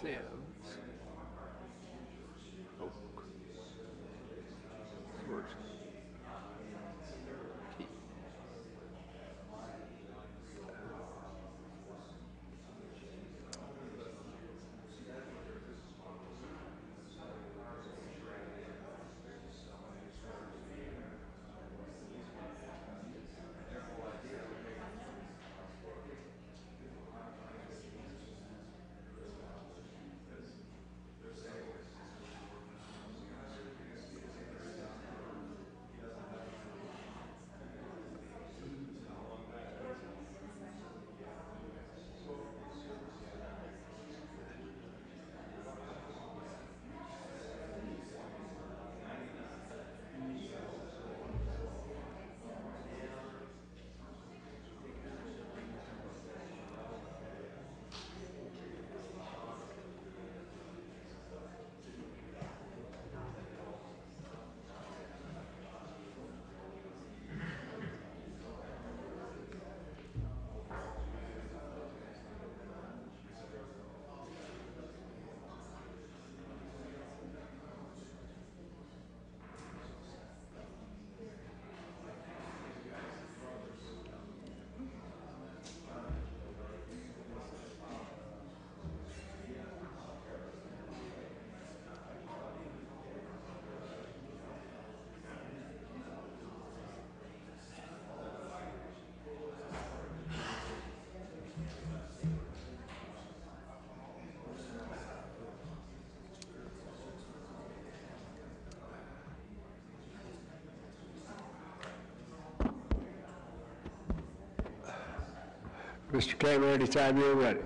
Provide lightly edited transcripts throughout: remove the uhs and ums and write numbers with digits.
Sims. Oak. Where's Heath? Mr. Cameron, anytime you're ready.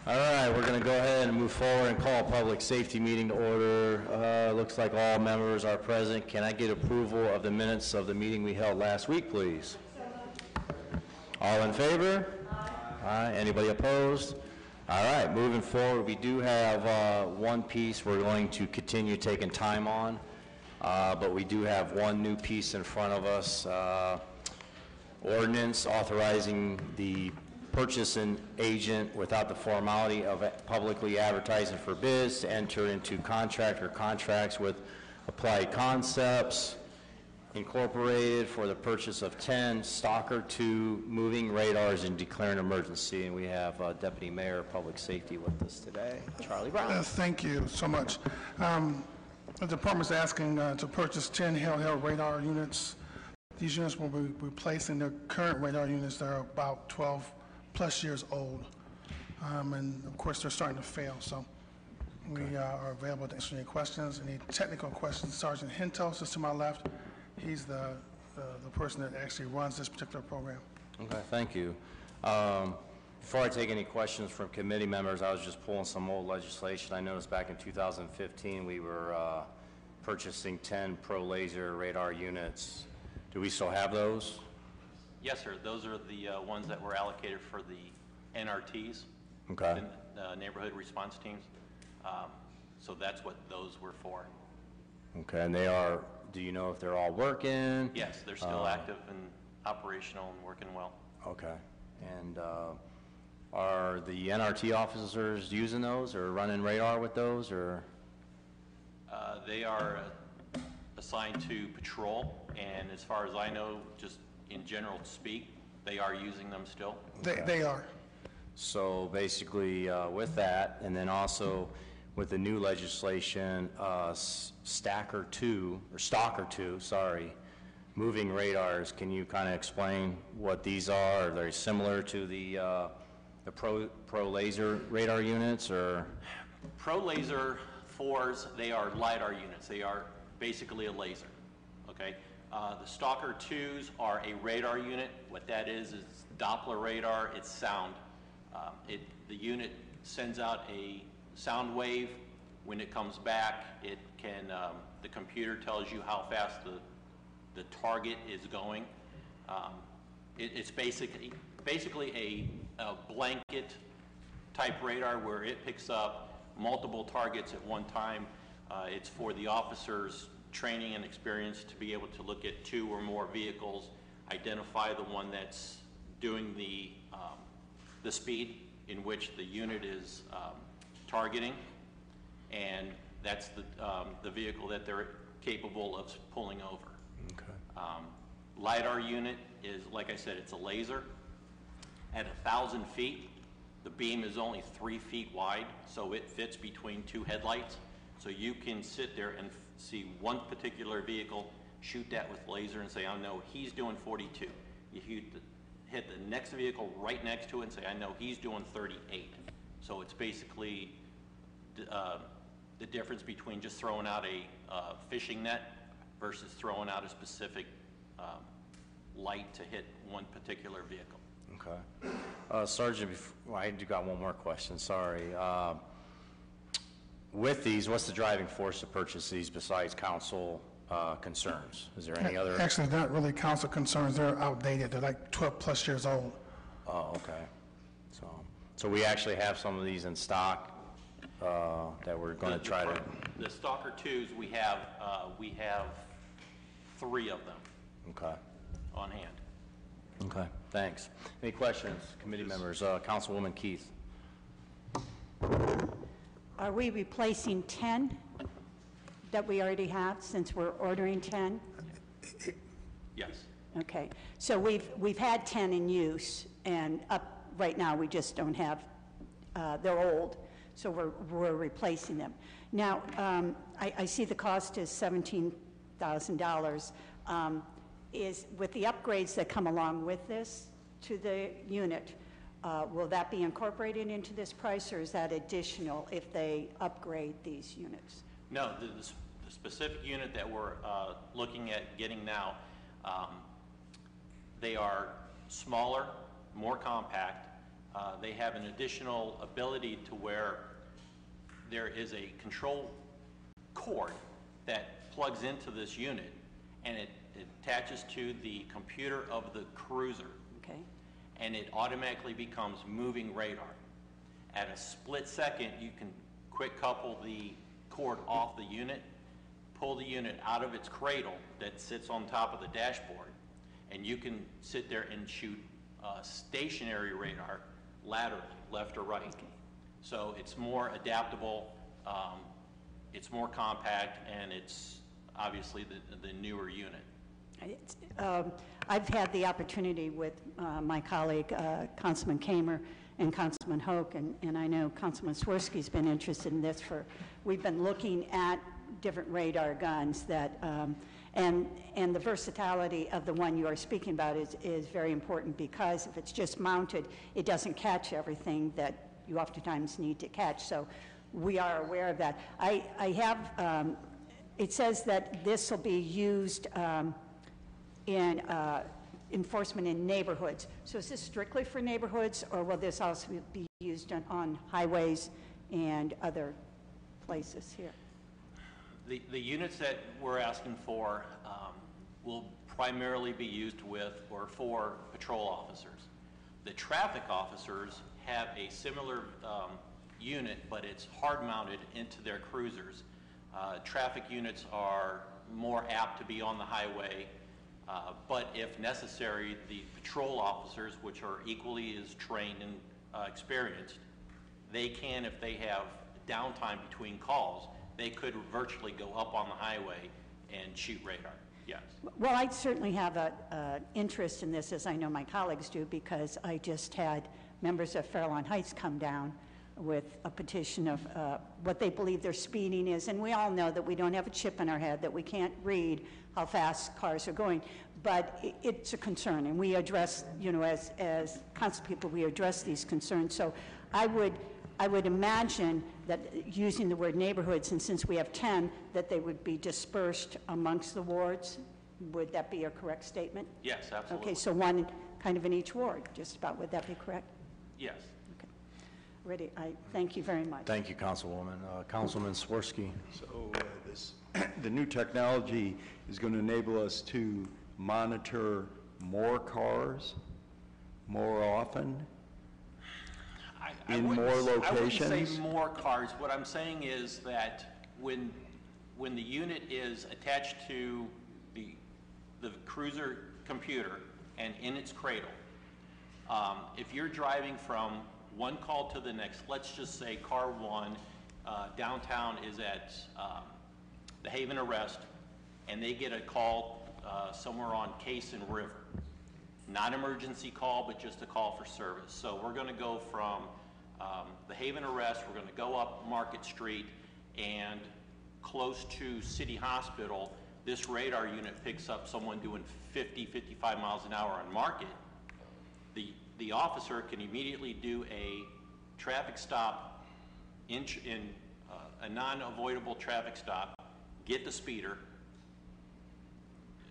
All right, we're going to go ahead and move forward and call a public safety meeting to order. Looks like all members are present. Can I get approval of the minutes of the meeting we held last week, please? All in favor? Aye. Anybody opposed? All right, moving forward, we do have one piece we're going to continue taking time on, but we do have one new piece in front of us. Ordinance authorizing the purchasing agent without the formality of publicly advertising for bids to enter into contract or contracts with Applied Concepts Incorporated for the purchase of 10 Stalker 2 moving radars and declaring emergency. And we have Deputy Mayor of Public Safety with us today, Charlie Brown. Thank you so much. The department is asking to purchase 10 handheld radar units. These units will be replacing their current radar units that are about 12 plus years old. And of course, they're starting to fail. So we are available to answer any questions, any technical questions. Sergeant Hentos is to my left. He's the person that actually runs this particular program. Okay, thank you. Before I take any questions from committee members, I was just pulling some old legislation. I noticed back in 2015 we were purchasing 10 Pro Laser radar units. Do we still have those? Yes, sir. Those are the ones that were allocated for the NRTs, Okay. the neighborhood response teams. So that's what those were for. Okay, and they are, do you know if they're all working? Yes, they're still active and operational and working well. Okay. And are the NRT officers using those or running radar with those, or? They are assigned to patrol, and as far as I know, just in general speak, they are using them still. Okay. They are. So basically with that, and then also with the new legislation, Stalker 2, sorry, moving radars, can you kind of explain what these are? Are they similar to the Pro Laser radar units, or? Pro Laser 4s, they are LiDAR units. They are basically a laser, okay? The Stalker 2s are a radar unit. What that is Doppler radar, it's sound. The unit sends out a sound wave. When it comes back, it can, the computer tells you how fast the target is going. It's basically a blanket type radar where it picks up multiple targets at one time. It's for the officers' training and experience to be able to look at 2 or more vehicles, identify the one that's doing the speed. in which the unit is targeting, and that's the vehicle that they're capable of pulling over. Okay. LiDAR unit is, like I said, it's a laser. At 1,000 feet, the beam is only 3 feet wide, so it fits between two headlights. So you can sit there and see one particular vehicle, shoot that with laser and say, I know he's doing 42. You hit the next vehicle right next to it and say, I know he's doing 38. So it's basically the difference between just throwing out a fishing net versus throwing out a specific light to hit one particular vehicle. Okay. Sergeant, I do got one more question, sorry. With these, what's the driving force to purchase these besides council concerns? Is there any other? Actually, not really council concerns. They're outdated. They're like 12+ years old. Oh, okay. So we actually have some of these in stock that we're going to try to. The Stalker 2s, we have 3 of them. Okay. On hand. Okay. Thanks. Any questions, committee members? Councilwoman Heath. Are we replacing 10 that we already have since we're ordering 10? Yes. Okay. So we've had 10 in use, and up right now we just don't have. They're old, so we're replacing them. Now I see the cost is $17,000. Is with the upgrades that come along with this to the unit, will that be incorporated into this price, or is that additional if they upgrade these units? No, the specific unit that we're looking at getting now, they are smaller, more compact. They have an additional ability to where there is a control cord that plugs into this unit, and it attaches to the computer of the cruiser. Okay. And it automatically becomes moving radar. At a split second, you can quick couple the cord off the unit, pull the unit out of its cradle that sits on top of the dashboard, and you can sit there and shoot stationary radar laterally, left or right. Okay. So it's more adaptable, it's more compact, and it's obviously the newer unit. I've had the opportunity with my colleague, Councilman Kamer and Councilman Hoke, and I know Councilman Swirsky's been interested in this we've been looking at different radar guns that, and the versatility of the one you are speaking about is very important, because if it's just mounted, it doesn't catch everything that you oftentimes need to catch. So we are aware of that. I have, it says that this will be used in enforcement in neighborhoods. So is this strictly for neighborhoods, or will this also be used on highways and other places here? The units that we're asking for will primarily be used with or for patrol officers. The traffic officers have a similar unit, but it's hard mounted into their cruisers. Traffic units are more apt to be on the highway, but if necessary, the patrol officers, which are equally as trained and experienced, they can, if they have downtime between calls, they could virtually go up on the highway and shoot radar. Yes. Well, I certainly have an interest in this, as I know my colleagues do, because I just had members of Fairlawn Heights come down with a petition of what they believe their speeding is. And we all know that we don't have a chip in our head, that we can't read how fast cars are going. But it's a concern, and we address, you know, as council people, we address these concerns. So I would imagine that using the word neighborhoods, and since we have 10, that they would be dispersed amongst the wards. Would that be a correct statement? Yes, absolutely. Okay, so one kind of in each ward, just about. Would that be correct? Yes. Okay. Ready. I thank you very much. Thank you, Councilwoman. Councilman Swirsky. So the new technology is going to enable us to monitor more cars more often in more locations? I wouldn't say more cars. What I'm saying is that when the unit is attached to the cruiser computer and in its cradle, if you're driving from one call to the next. Let's just say car one downtown is at the Haven Arrest, and they get a call somewhere on Case and River. Not emergency call, but just a call for service. So we're going to go from the Haven Arrest, we're going to go up Market Street, and close to City Hospital, this radar unit picks up someone doing 50, 55 miles an hour on Market. The officer can immediately do a traffic stop in a non-avoidable traffic stop, get the speeder,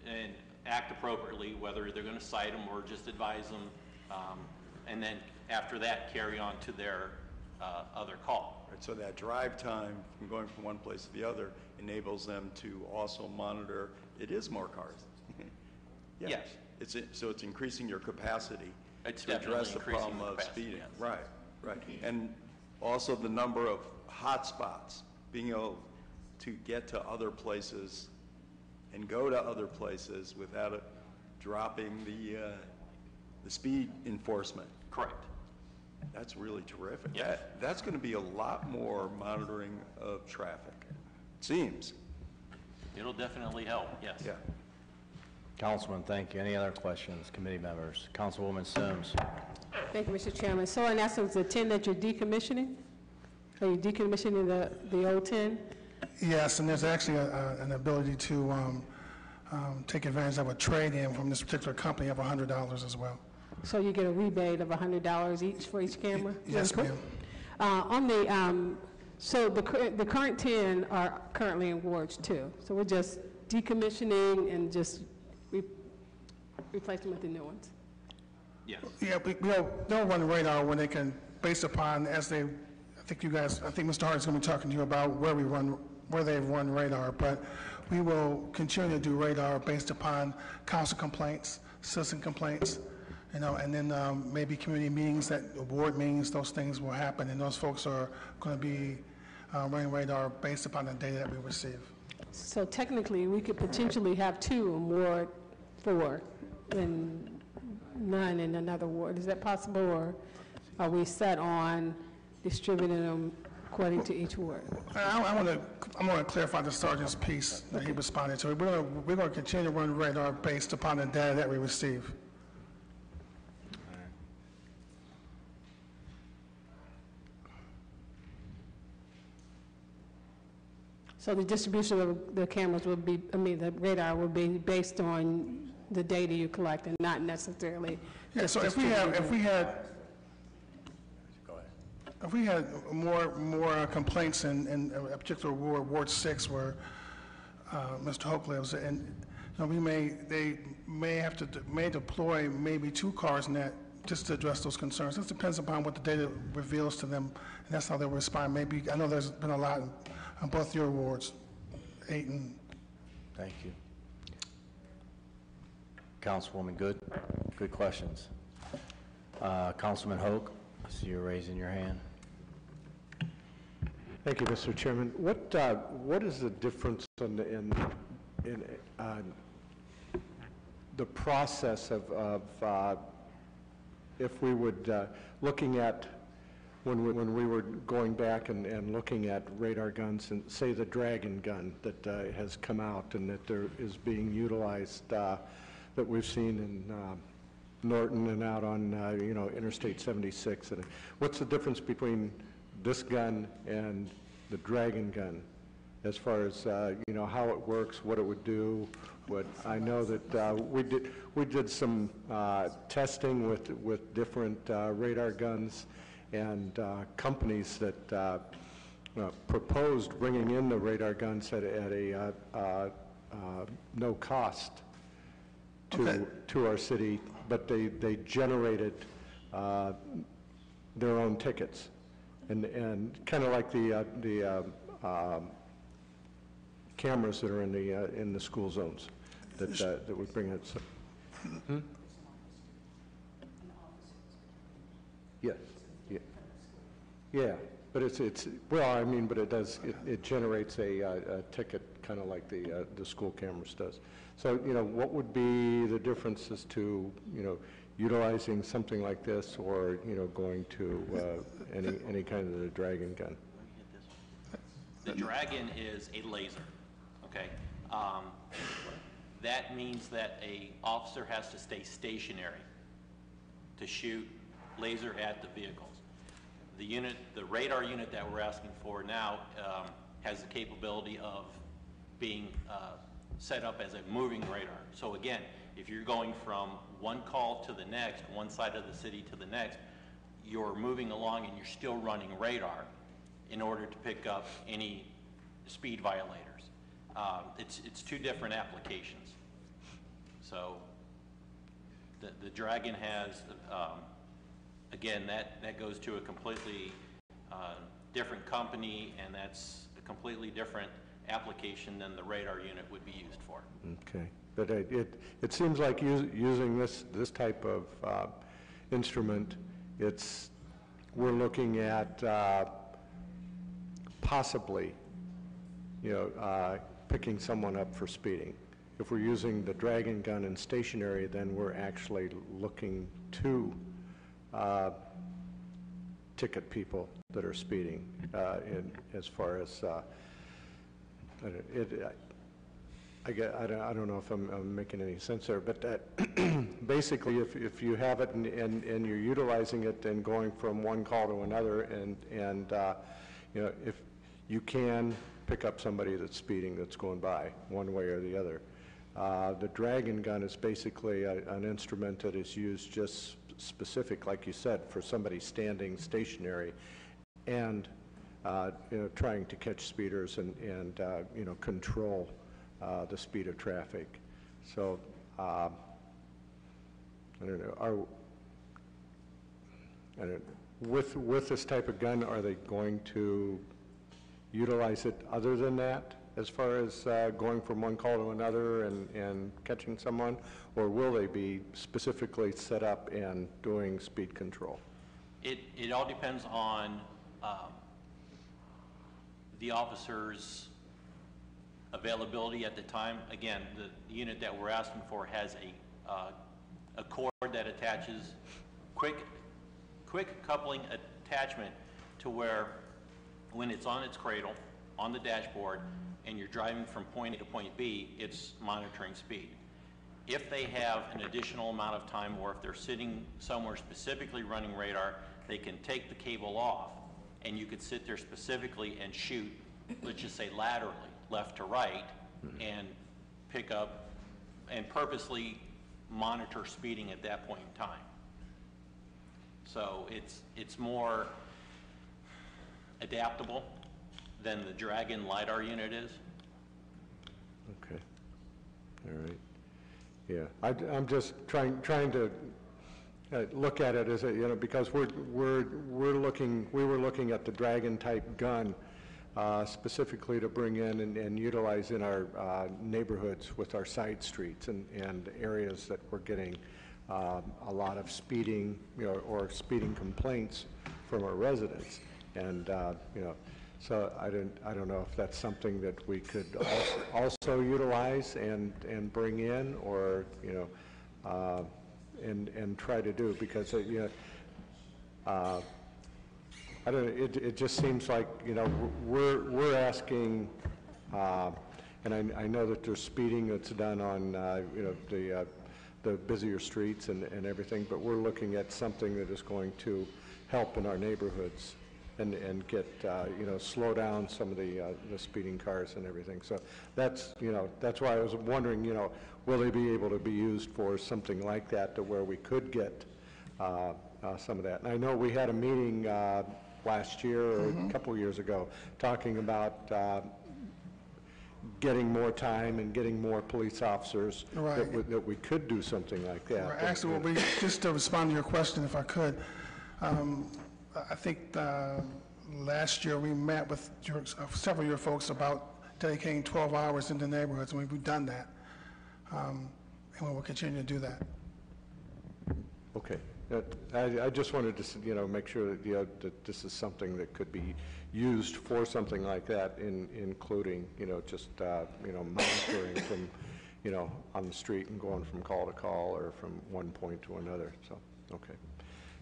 and act appropriately, whether they're going to cite them or just advise them, and then after that carry on to their other call. Right, so that drive time from going from one place to the other enables them to also monitor, it is more cars. Yes. So it's increasing your capacity It's to address the definitely increasing problem the of capacity, speeding. yes. Right. And also the number of hot spots, being able to get to other places and go to other places without it dropping the speed enforcement. Correct. That's really terrific. Yes. That's going to be a lot more monitoring of traffic, it seems. It'll definitely help, yes. Yeah. Councilman, thank you. Any other questions, committee members? Councilwoman Sims. Thank you, Mr. Chairman. So in essence, the 10 that you're decommissioning, are you decommissioning the old 10? Yes, and there's actually an ability to take advantage of a trade-in from this particular company of $100 as well. So you get a rebate of $100 each for each camera? Yes, Cool. ma'am. On the, so the current 10 are currently in wards 2. So we're just decommissioning and just replace them with the new ones? Yes. Yeah, they'll run radar when they can, based upon, as they, I think Mr. Hart is going to be talking to you about where they run radar, but we will continue to do radar based upon council complaints, citizen complaints, and then maybe community meetings, board meetings, those things will happen, and those folks are going to be running radar based upon the data that we receive. So technically, we could potentially have 2 in Ward 4 and none in another ward. Is that possible, or are we set on distributing them according to each ward? I'm going to clarify the sergeant's piece that he responded to. We're going to continue to run radar based upon the data that we receive. So the distribution of the cameras would be, the radar would be based on the data you collect and not necessarily. Yeah, so if we had more complaints in a particular ward, Ward 6, where Mr. Hoke lives, and they may deploy maybe 2 cars in that just to address those concerns. This depends upon what the data reveals to them, and that's how they'll respond. Maybe, I know there's been a lot on both your wards, 8 and... Thank you. Councilwoman Good. Good questions. Councilman Hoke, I see you're raising your hand. Thank you, Mr. Chairman. What is the difference in the process of if we would looking at when we were going back and looking at radar guns and say the Dragon gun that has come out and that there is being utilized that we've seen in Norton and out on Interstate 76. And what's the difference between this gun and the Dragon gun, as far as how it works, what it would do? What I know that we did some testing with different radar guns, and companies that proposed bringing in the radar guns at a no cost to our city, but they generated their own tickets. And kind of like the cameras that are in the school zones that would bring it. Yes. Yeah. But it's well, I mean, but it generates a ticket kind of like the school cameras does. So what would be the differences to utilizing something like this, or, you know, going to any kind of the dragon gun? The Dragon is a laser, okay? That means that a officer has to stay stationary to shoot laser at the vehicles. The radar unit that we're asking for now has the capability of being set up as a moving radar. So again, if you're going from one call to the next, one side of the city to the next, you're moving along and you're still running radar in order to pick up any speed violators. It's two different applications. So the Dragon has, again, that goes to a completely different company, and that's a completely different application than the radar unit would be used for. Okay, but it seems like using this type of instrument, we're looking at possibly, you know, picking someone up for speeding. If we're using the Dragon gun and stationary, then we're actually looking to ticket people that are speeding. As far as I don't know if I'm making any sense there, but basically, if you have it and you're utilizing it and going from one call to another, and you know, if you can pick up somebody that's speeding, that's going by one way or the other. The Dragon gun is basically an instrument that is used just specific, like you said, for somebody standing stationary and you know, trying to catch speeders and you know, control the speed of traffic. So I don't know. With this type of gun, are they going to utilize it other than that, as far as going from one call to another and catching someone, or will they be specifically set up and doing speed control? It all depends on the officer's availability at the time. Again, the unit that we're asking for has a cord that attaches, quick coupling attachment, to where when it's on its cradle on the dashboard and you're driving from point A to point B, it's monitoring speed. If they have an additional amount of time, or if they're sitting somewhere specifically running radar, they can take the cable off and you could sit there specifically and shoot, let's just say laterally, left to right, and pick up and purposely monitor speeding at that point in time. So it's more adaptable than the Dragon LiDAR unit is. Okay. All right. Yeah, I'm just trying to look at it as a, you know, because we were looking at the Dragon type gun specifically to bring in and utilize in our neighborhoods with our side streets and areas that we're getting a lot of speeding, you know, or speeding complaints from our residents. And you know, so I don't know if that's something that we could also utilize and bring in, or, you know, and try to do, because you know, I don't know, it just seems like, you know, we're asking, and I know that there's speeding that's done on you know, the busier streets and everything, but we're looking at something that is going to help in our neighborhoods and get, you know, slow down some of the speeding cars and everything. So that's, you know, that's why I was wondering, you know, will they be able to be used for something like that, to where we could get some of that. And I know we had a meeting last year or a couple years ago talking about getting more time and getting more police officers, right, that we could do something like that. Right. Actually, well, just to respond to your question, if I could, I think last year we met with several of your folks about dedicating 12 hours in the neighborhoods, and we've done that, and we will continue to do that. Okay. I just wanted to, you know, make sure that, you know, that this is something that could be used for something like that, including, you know, just, you know, monitoring from, you know, on the street and going from call to call or from one point to another, so, okay.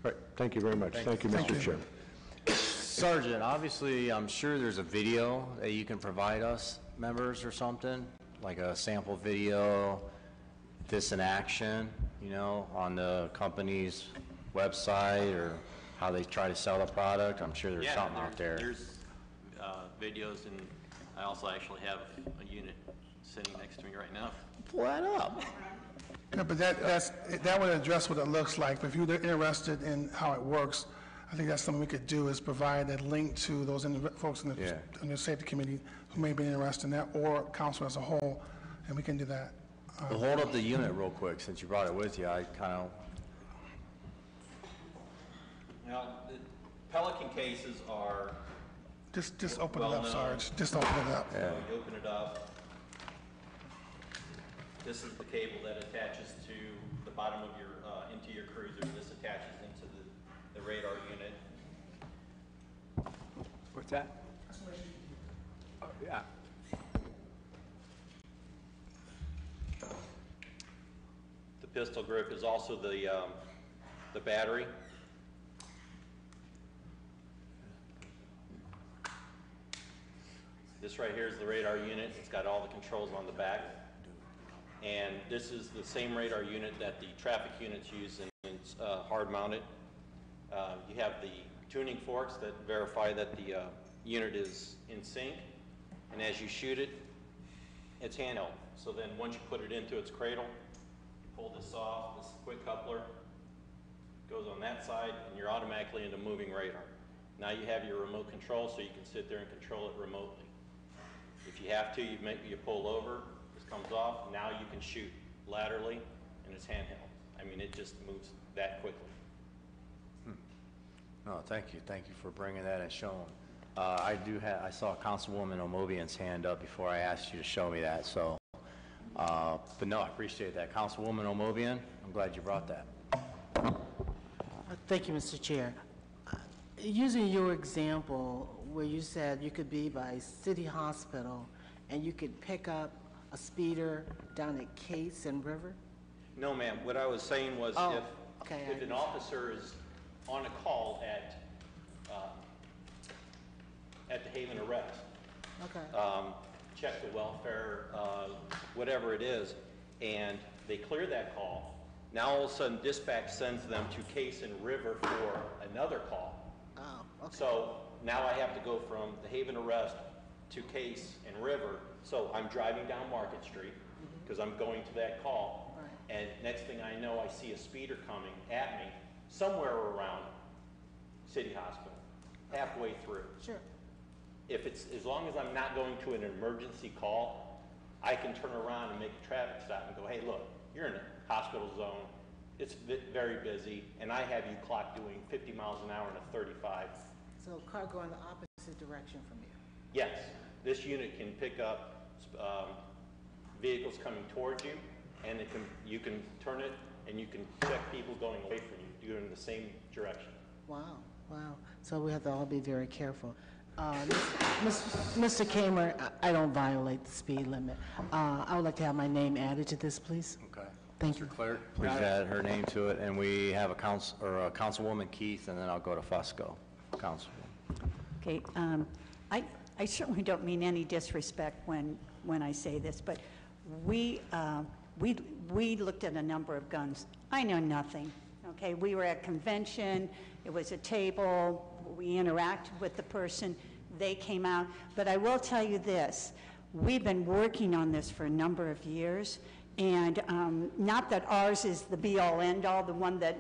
All right, thank you very much. Thank you, Mr. Chairman. Sergeant, obviously, I'm sure there's a video that you can provide us, members, or something, like a sample video, this in action, you know, on the company's website, or how they try to sell the product. I'm sure there's something out there. There's videos, and I also actually have a unit sitting next to me right now. Pull that up. Yeah, but that would address what it looks like. But if you're interested in how it works, I think that's something we could do, is provide a link to those folks in the safety committee who may be interested in that, or council as a whole, and we can do that. Well, hold up the unit real quick, since you brought it with you. I kind of... Now, the Pelican cases are... Just open it up, Sarge. Just open it up. Yeah. You open it up. This is the cable that attaches to the bottom of your, into your cruiser. This attaches into the radar unit. What's that? Oh, yeah. The pistol grip is also the battery. This right here is the radar unit. It's got all the controls on the back. And this is the same radar unit that the traffic units use, and it's hard mounted. You have the tuning forks that verify that the unit is in sync. And as you shoot it, it's handheld. So then once you put it into its cradle, you pull this off, this quick coupler goes on that side, and you're automatically into moving radar. Now you have your remote control, so you can sit there and control it remotely. If you have to, you pull over, this comes off, now you can shoot laterally, and it's handheld. I mean, it just moves that quickly. No, thank you for bringing that and showing. I saw Councilwoman Omobian's hand up before I asked you to show me that, so, but no, I appreciate that. Councilwoman Omobian, I'm glad you brought that. Thank you, Mr. Chair. Using your example where you said you could be by City Hospital and you could pick up a speeder down at Case and River? No, ma'am. What I was saying was if an officer is on a call at the Haven arrest, check the welfare, whatever it is, and they clear that call, now all of a sudden dispatch sends them to Case and River for another call. So now I have to go from the Haven arrest to Case and River. So I'm driving down Market Street because I'm going to that call. Right. And next thing I know, I see a speeder coming at me somewhere around City Hospital, halfway through. Sure. If it's, as long as I'm not going to an emergency call, I can turn around and make a traffic stop and go, hey, look, you're in a hospital zone. It's very busy, and I have you clocked doing 50 miles an hour in a 35. So a car going the opposite direction from you? Yes. This unit can pick up vehicles coming towards you, and you can turn it, and you can check people going away from you, doing the same direction. Wow, wow. So we have to all be very careful. Mr. Kamer, I don't violate the speed limit. I would like to have my name added to this, please. Okay. Thank you. Mr. Clerk, please add her name to it, and we have a Councilwoman Keith, and then I'll go to Fusco. Councilwoman. Okay, I certainly don't mean any disrespect when I say this, but we looked at a number of guns. I know nothing, okay? We were at convention, it was a table, we interacted with the person, they came out. But I will tell you this, we've been working on this for a number of years, and not that ours is the be-all, end-all, the one that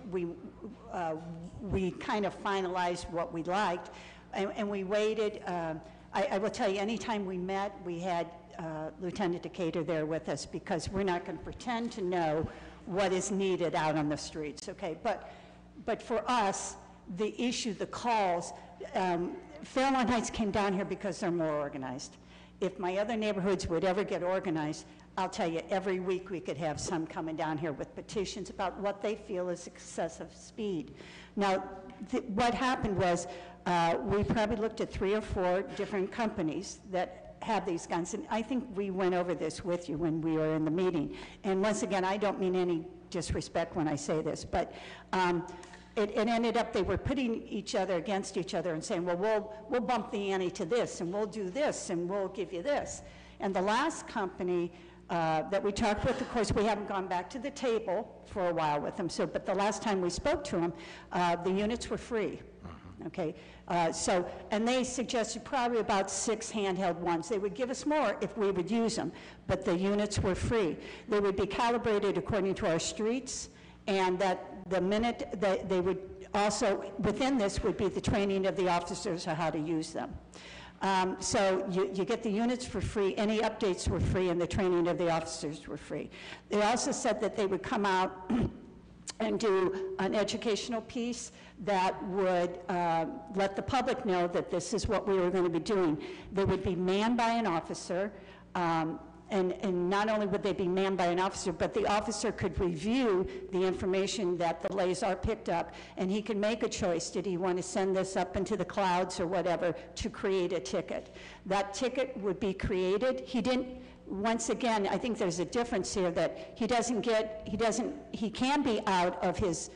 we kind of finalized what we liked, and we waited. I will tell you, anytime we met, we had Lieutenant Decatur there with us, because we're not going to pretend to know what is needed out on the streets, okay? But for us, the issue, the calls, Fairlawn Heights came down here because they're more organized. If my other neighborhoods would ever get organized, I'll tell you, every week we could have some coming down here with petitions about what they feel is excessive speed. Now, what happened was we probably looked at 3 or 4 different companies that have these guns, and I think we went over this with you when we were in the meeting. And once again, I don't mean any disrespect when I say this, but it ended up they were putting each other against each other and saying, well, we'll bump the ante to this, and we'll do this, and we'll give you this. And the last company that we talked with, of course, we haven't gone back to the table for a while with them, but the last time we spoke to them, the units were free. Okay, and they suggested probably about 6 handheld ones. They would give us more if we would use them, but the units were free. They would be calibrated according to our streets, and that the minute that they would also, within this would be the training of the officers on how to use them. So you get the units for free, any updates were free, and the training of the officers were free. They also said that they would come out and do an educational piece that would let the public know that this is what we were going to be doing. They would be manned by an officer, and not only would they be manned by an officer, but the officer could review the information that the laser picked up, and he could make a choice. Did he want to send this up into the clouds or whatever to create a ticket? That ticket would be created. He didn't, once again, I think there's a difference here that he can be out of his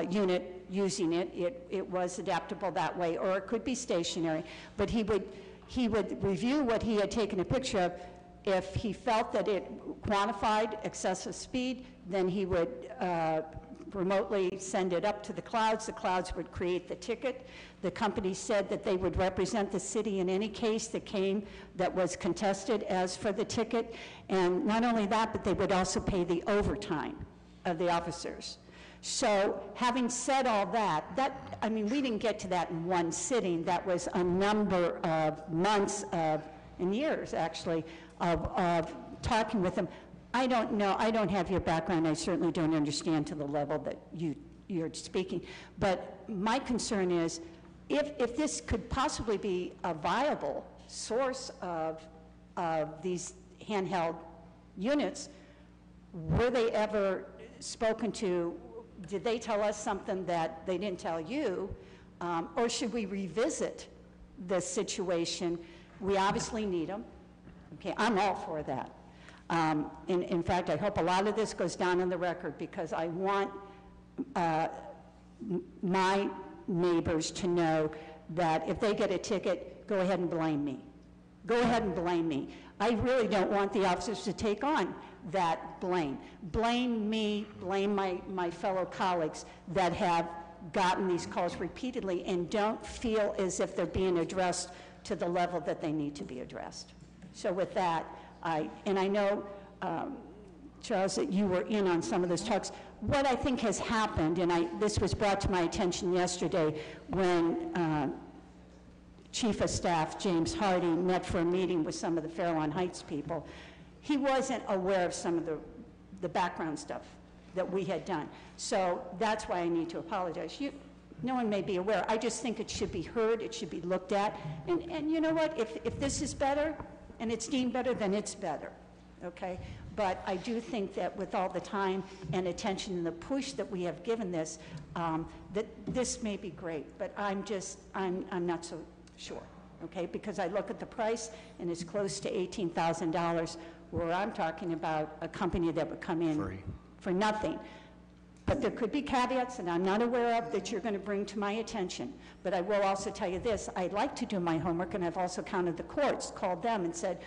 unit using it. It was adaptable that way, or it could be stationary, but he would review what he had taken a picture of. If he felt that it quantified excessive speed, then he would remotely send it up to the clouds. The clouds would create the ticket. The company said that they would represent the city in any case that was contested as for the ticket. And not only that, but they would also pay the overtime of the officers. So having said all that, I mean, we didn't get to that in one sitting. That was a number of months and years, actually, of talking with them. I don't know, I don't have your background. I certainly don't understand to the level that you're speaking. But my concern is, if this could possibly be a viable source of these handheld units, were they ever spoken to? Did they tell us something that they didn't tell you? Or should we revisit this situation? We obviously need them. Okay, I'm all for that. In fact, I hope a lot of this goes down on the record, because I want my neighbors to know that if they get a ticket, go ahead and blame me. Go ahead and blame me. I really don't want the officers to take on that blame. Blame me, blame my fellow colleagues that have gotten these calls repeatedly and don't feel as if they're being addressed to the level that they need to be addressed. So with that, I know, Charles, that you were in on some of those talks. What I think has happened, and this was brought to my attention yesterday when Chief of Staff James Hardy met for a meeting with some of the Fairlawn Heights people. He wasn't aware of some of the background stuff that we had done. So that's why I need to apologize. No one may be aware. I just think it should be heard, it should be looked at. And you know what, if this is better and it's deemed better, then it's better, okay? But I do think that with all the time and attention and the push that we have given this, that this may be great, but I'm not so sure, okay? Because I look at the price and it's close to $18,000, where I'm talking about a company that would come in for nothing. But there could be caveats that I'm not aware of that you're going to bring to my attention. But I will also tell you this, I'd like to do my homework, and I've also counted the courts, called them and said,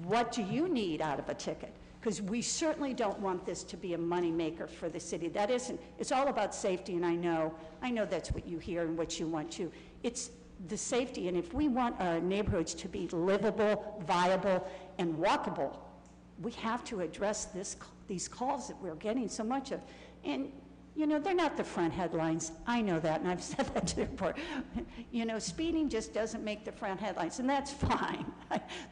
what do you need out of a ticket? Because we certainly don't want this to be a moneymaker for the city. That isn't, it's all about safety, and I know that's what you hear and what you want to. It's the safety, and if we want our neighborhoods to be livable, viable, and walkable, we have to address these calls that we're getting so much of. And, you know, they're not the front headlines. I know that, and I've said that to the report. You know, speeding just doesn't make the front headlines, and that's fine.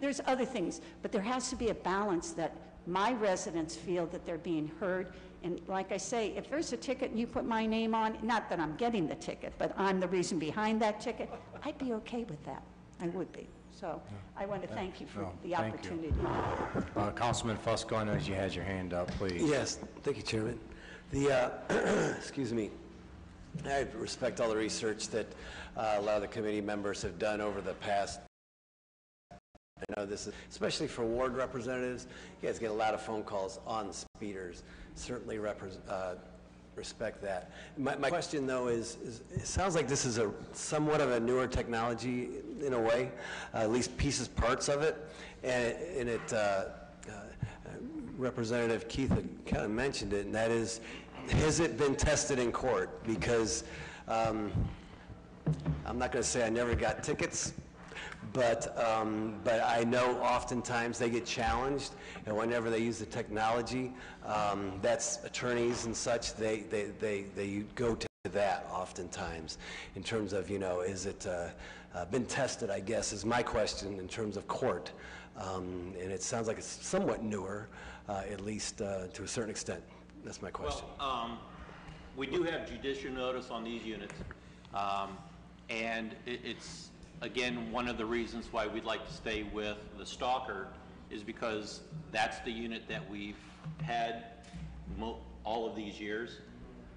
There's other things, but there has to be a balance that my residents feel that they're being heard. And like I say, if there's a ticket and you put my name on, not that I'm getting the ticket, but I'm the reason behind that ticket, I'd be okay with that. I would be. So I want to thank you for the opportunity. Councilman Fusco, I know you had your hand up, please. Yes, thank you, Chairman. Excuse me, I respect all the research that a lot of the committee members have done over the past I know this is, especially for ward representatives, you guys get a lot of phone calls on speeders. Certainly respect that. My question, though, is it sounds like this is somewhat of a newer technology in a way, at least parts of it, and Representative Heath had kind of mentioned it, and that is, has it been tested in court? Because I'm not going to say I never got tickets, but I know oftentimes they get challenged, and whenever they use the technology, that's attorneys and such, they go to that oftentimes in terms of, is it been tested, I guess, is my question in terms of court. And it sounds like it's somewhat newer, at least to a certain extent. That's my question. Well, we do have judicial notice on these units, and it's, again, one of the reasons why we'd like to stay with the Stalker is because that's the unit that we've had all of these years.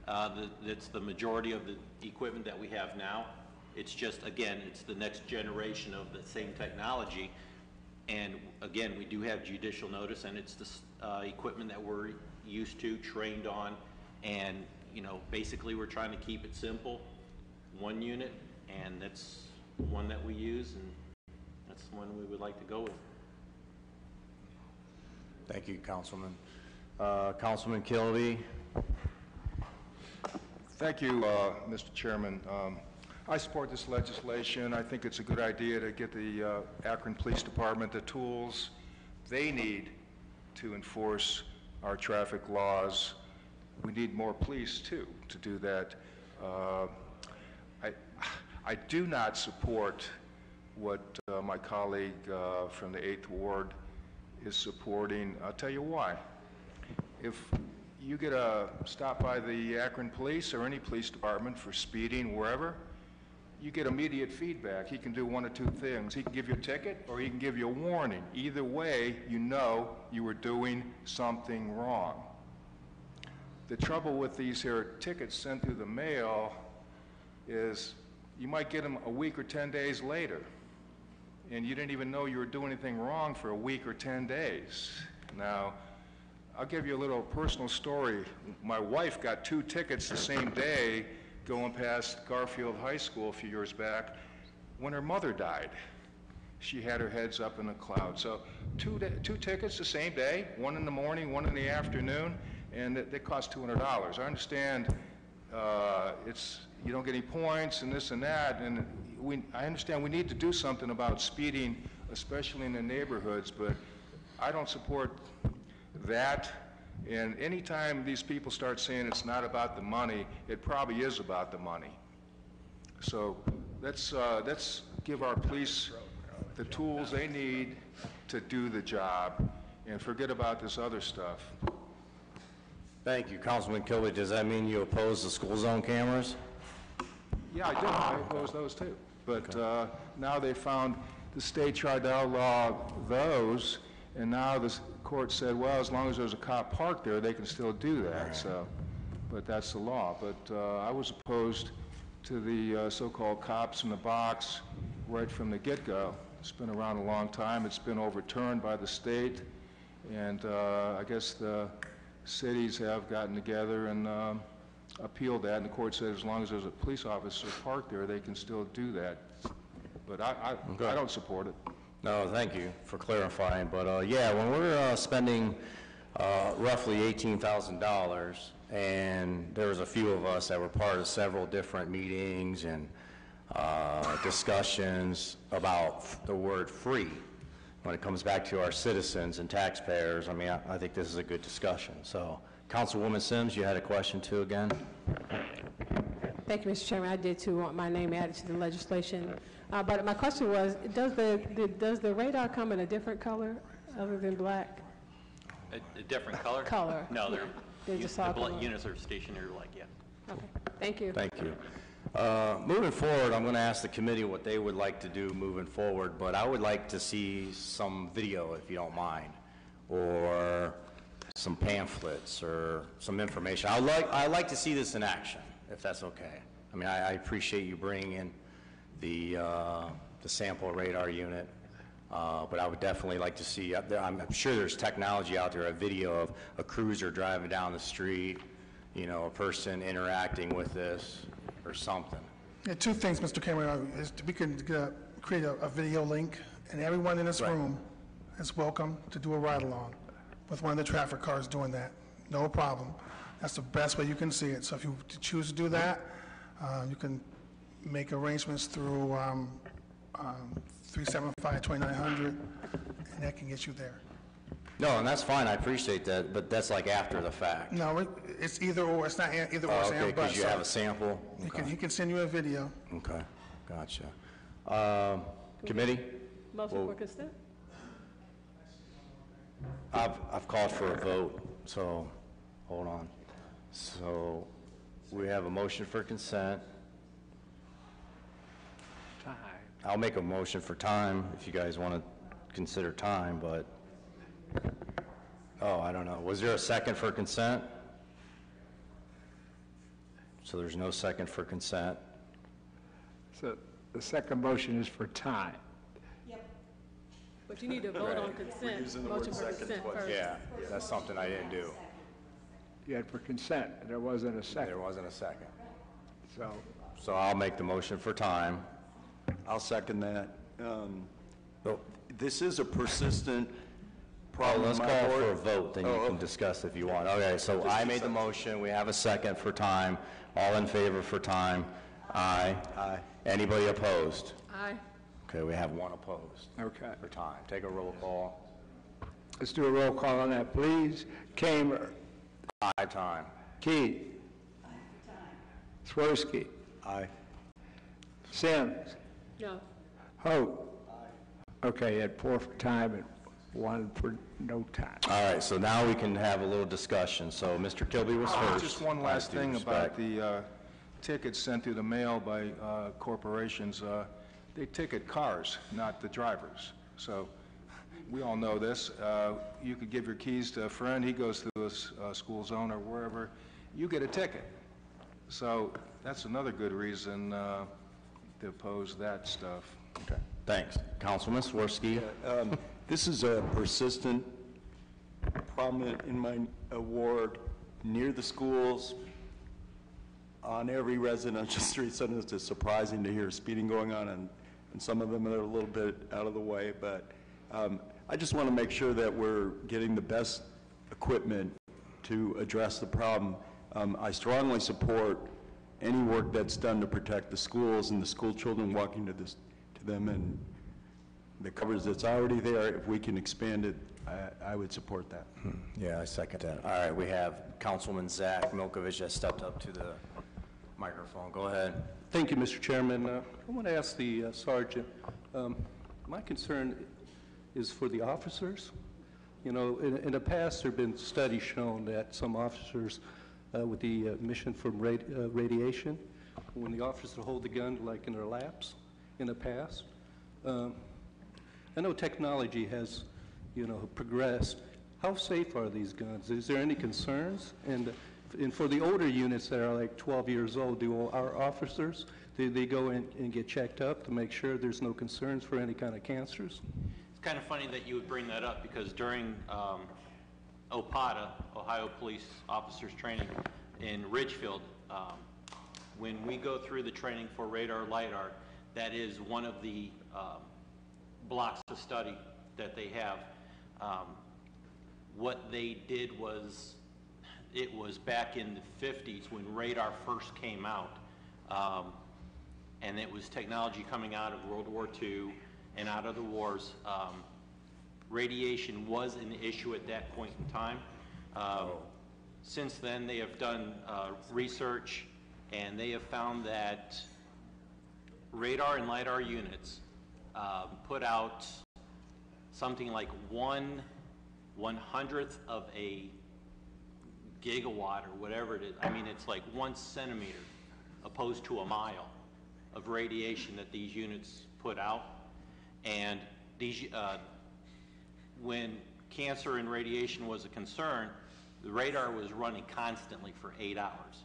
That's the majority of the equipment that we have now. It's just, again, it's the next generation of the same technology. And again, we do have judicial notice, and it's the equipment that we're used to, trained on, and basically we're trying to keep it simple, one unit, and that's one that we use, and that's the one we would like to go with. Thank you, Councilman. Councilman Kilby. Thank you, Mr. Chairman. I support this legislation. I think it's a good idea to get the Akron Police Department the tools they need to enforce our traffic laws. We need more police, too, to do that. I do not support what my colleague from the 8th Ward is supporting. I'll tell you why. If you get a stop by the Akron Police or any police department for speeding wherever, you get immediate feedback. He can do one of two things. He can give you a ticket or he can give you a warning. Either way, you know you were doing something wrong. The trouble with these here tickets sent through the mail is you might get them a week or 10 days later, and you didn't even know you were doing anything wrong for a week or 10 days. Now, I'll give you a little personal story. My wife got 2 tickets the same day going past Garfield High School a few years back when her mother died. She had her heads up in the clouds. So two tickets the same day, one in the morning, one in the afternoon, and they cost $200. I understand you don't get any points and this and that, and I understand we need to do something about speeding, especially in the neighborhoods, but I don't support that. And anytime these people start saying it's not about the money, it probably is about the money. So let's give our police the tools they need to do the job and forget about this other stuff. Thank you. Councilman Kilby, does that mean you oppose the school zone cameras? Yeah, I do. I oppose those too. But now they found the state tried to outlaw those, and now the court said, well, as long as there's a cop parked there, they can still do that. Right. So, but that's the law. But I was opposed to the so-called cops in the box right from the get-go. It's been around a long time. It's been overturned by the state, and I guess the cities have gotten together and appealed that, and the court said as long as there's a police officer parked there, they can still do that. But I don't support it. No, thank you for clarifying. But yeah, when we're spending roughly $18,000, and there was a few of us that were part of several different meetings and discussions about the word free when it comes back to our citizens and taxpayers. I mean, I think this is a good discussion. So, Councilwoman Sims, you had a question too again? Thank you, Mr. Chairman. I did too want my name added to the legislation. But my question was, does the radar come in a different color other than black? A different color? Color. No, they're just all color. Units are stationary like, yeah. Okay, thank you. Thank you. Moving forward, I'm going to ask the committee what they would like to do moving forward, but I would like to see some video, if you don't mind, or some pamphlets or some information. I'd like to see this in action, if that's okay. I mean, I appreciate you bringing in the sample radar unit. But I would definitely like to see, I'm sure there's technology out there, a video of a cruiser driving down the street, you know, a person interacting with this or something. Yeah, two things, Mr. Cameron, is we can create a video link, and everyone in this room is welcome to do a ride-along with one of the traffic cars doing that. No problem. That's the best way you can see it. So if you choose to do that, you can make arrangements through 375-2900, and that can get you there. No, and that's fine, I appreciate that, but that's like after the fact. No, it's either or. It's not either or. Okay, because you have a sample? He can send you a video. Okay, gotcha. Committee? Motion for consent? I've called for a vote, so, hold on. So, we have a motion for consent. Time. I'll make a motion for time, if you guys want to consider time, but, oh, I don't know. Was there a second for consent? So there's no second for consent. So the second motion is for time. But you need to vote on consent, motion for consent first. Yeah, that's something I didn't do. You had for consent, and there wasn't a second. There wasn't a second. So I'll make the motion for time. I'll second that. This is a persistent problem. Let's in call my for a board. vote, then you can discuss if you want. Okay, so I made the motion, we have a second for time. All in favor for time? Aye. Aye. Anybody opposed? Aye. Okay, we have one opposed okay. for time. Take a roll call. Let's do a roll call on that, please. Kamer. Aye, time. Keith. Swirsky. Aye. Sims. No. Hope. Okay, you had 4 for time and 1 for no time. All right, so now we can have a little discussion. So Mr. Kilby was first. Just one last Due thing respect. about the tickets sent through the mail by corporations. They ticket cars, not the drivers. So we all know this. You could give your keys to a friend, he goes through a school zone or wherever, you get a ticket. So that's another good reason to oppose that stuff. Okay, thanks. Councilman Swirsky. This is a persistent problem in my ward, near the schools, on every residential street. Sometimes it's surprising to hear speeding going on, and some of them are a little bit out of the way, but I just want to make sure that we're getting the best equipment to address the problem. I strongly support any work that's done to protect the schools and the school children walking to them, and the coverage that's already there. If we can expand it, I would support that. Yeah, I second that. All right, we have Councilman Zach Milkovich has stepped up to the microphone. Go ahead. Thank you, Mr. Chairman. I want to ask the sergeant, my concern is for the officers. You know, in the past, there have been studies shown that some officers with the emission from radiation, when the officers hold the gun like in their laps in the past. I know technology has, you know, progressed. How safe are these guns? Is there any concerns? And for the older units that are like 12 years old, do our officers, do they go in and get checked up to make sure there's no concerns for any kind of cancers? It's kind of funny that you would bring that up, because during OPATA, Ohio Police Officers Training in Ridgefield, when we go through the training for radar, LiDAR, that is one of the blocks of study that they have. What they did was, it was back in the 50s when radar first came out, and it was technology coming out of World War II and out of the wars. Radiation was an issue at that point in time. Since then, they have done research, and they have found that radar and LiDAR units put out something like 1/100th of a gigawatt or whatever it is. I mean, it's like 1 centimeter opposed to a mile of radiation that these units put out. And these, when cancer and radiation was a concern, the radar was running constantly for 8 hours,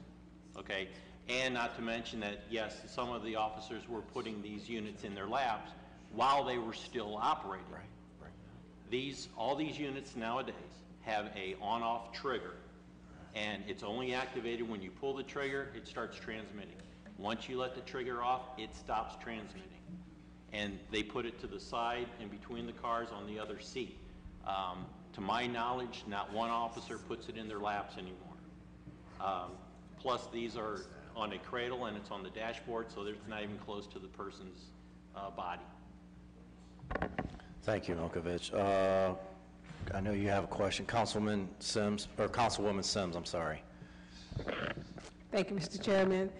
okay? And not to mention that, yes, some of the officers were putting these units in their labs while they were still operating. All these units nowadays have a on-off trigger, and it's only activated when you pull the trigger, it starts transmitting. Once you let the trigger off, it stops transmitting. And they put it to the side and between the cars on the other seat. To my knowledge, not one officer puts it in their laps anymore. Plus, these are on a cradle and it's on the dashboard, so it's not even close to the person's body. Thank you, Milkovich. I know you have a question. Councilwoman Sims. I'm sorry. Thank you, Mr. Chairman.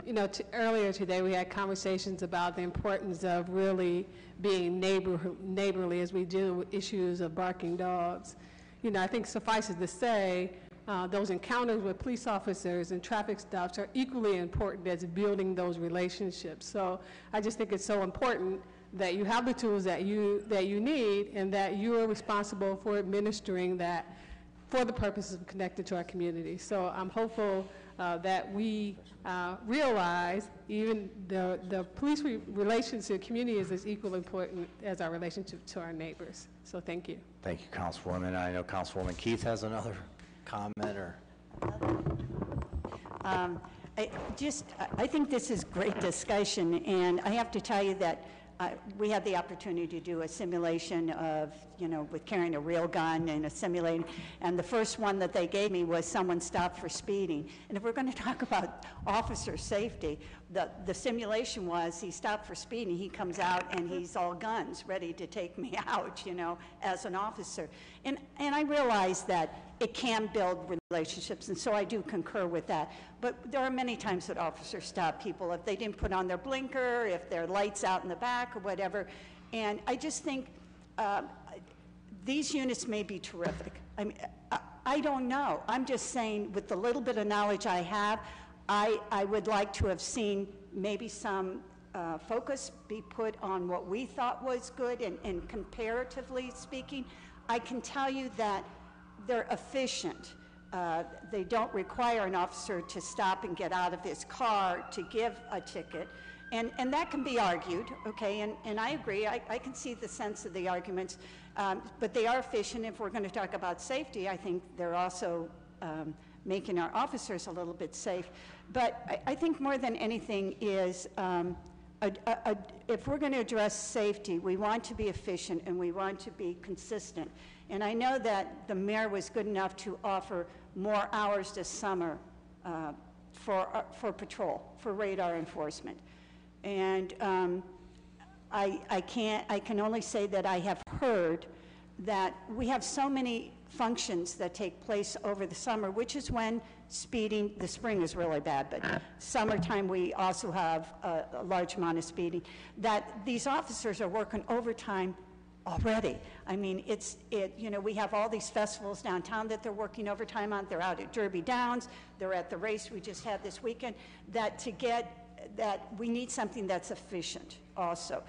You know, earlier today we had conversations about the importance of really being neighborly as we deal with issues of barking dogs. You know, I think suffices to say those encounters with police officers and traffic stops are equally important as building those relationships. So I just think it's so important that you have the tools that you need and that you are responsible for administering that for the purposes of connecting to our community. So I'm hopeful that we realize even the police relationship community is as equally important as our relationship to our neighbors. So thank you. Thank you, Councilwoman. I know Councilwoman Keith has another comment or... I think this is great discussion, and I have to tell you that we had the opportunity to do a simulation of, you know, with carrying a real gun and a simulating, and the first one that they gave me was someone stopped for speeding. And if we're going to talk about officer safety, the simulation was he stopped for speeding, he comes out and he's all guns ready to take me out, you know, as an officer. And I realize that it can build relationships, and so I do concur with that. But there are many times that officers stop people if they didn't put on their blinker, if their light's out in the back or whatever. And I just think these units may be terrific. I mean, I don't know. I'm just saying with the little bit of knowledge I have, I would like to have seen maybe some focus be put on what we thought was good, and comparatively speaking, I can tell you that they're efficient. They don't require an officer to stop and get out of his car to give a ticket. And that can be argued, okay, and I agree. I can see the sense of the arguments, but they are efficient. If we're going to talk about safety, I think they're also making our officers a little bit safe. But I think more than anything is, if we're going to address safety, we want to be efficient and we want to be consistent. And I know that the mayor was good enough to offer more hours this summer for patrol, for radar enforcement. And I can only say that I have heard that we have so many functions that take place over the summer, which is when speeding, the spring is really bad, but summertime we also have a large amount of speeding, that these officers are working overtime already. I mean, you know, we have all these festivals downtown that they're working overtime on. They're out at Derby Downs. They're at the race we just had this weekend. That we need something that's efficient also.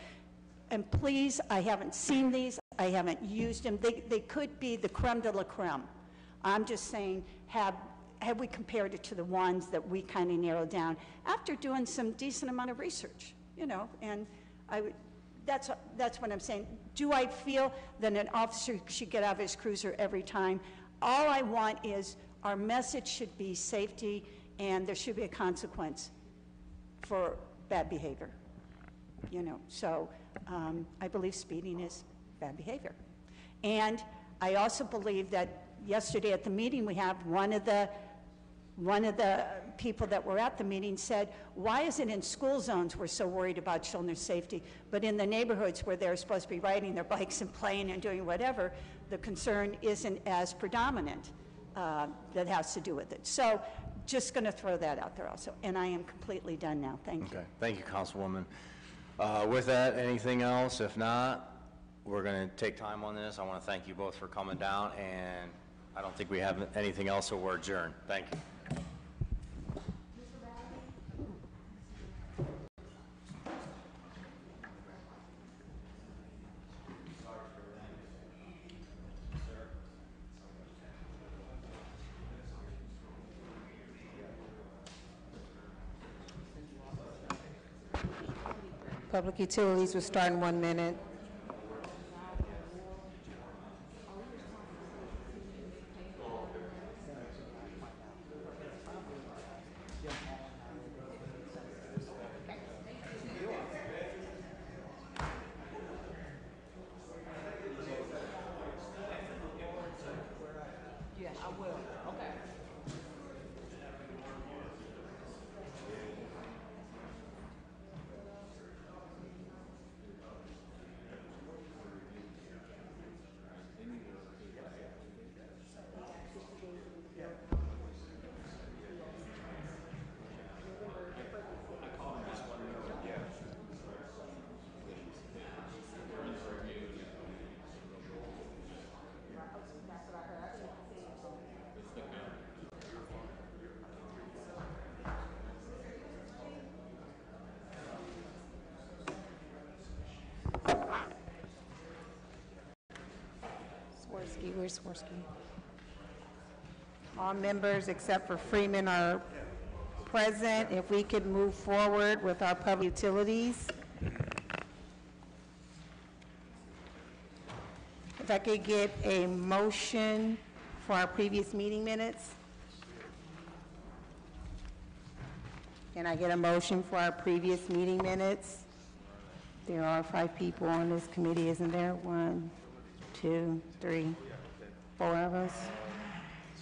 And please, I haven't seen these. I haven't used them. They could be the creme de la creme. I'm just saying, have we compared it to the ones that we kind of narrowed down after doing some decent amount of research, you know, and that's what I'm saying. Do I feel that an officer should get out of his cruiser every time? All I want is our message should be safety, and there should be a consequence for bad behavior, you know. So I believe speeding is bad behavior. And I also believe that yesterday at the meeting we have, one of the people that were at the meeting said, why is it in school zones we're so worried about children's safety, but in the neighborhoods where they're supposed to be riding their bikes and playing and doing whatever, the concern isn't as predominant that has to do with it. So just going to throw that out there also. And I am completely done now. Thank you. Okay. Thank you, Councilwoman. With that, anything else? If not, we're going to take time on this. I want to thank you both for coming down, and I don't think we have anything else, so we're adjourned. Thank you. Public Utilities will start in 1 minute. Swirsky, where's Swirsky? All members except for Freeman are present. If we could move forward with our public utilities. If I could get a motion for our previous meeting minutes. Can I get a motion for our previous meeting minutes? There are 5 people on this committee, isn't there? 1, 2, 3, 4 of us.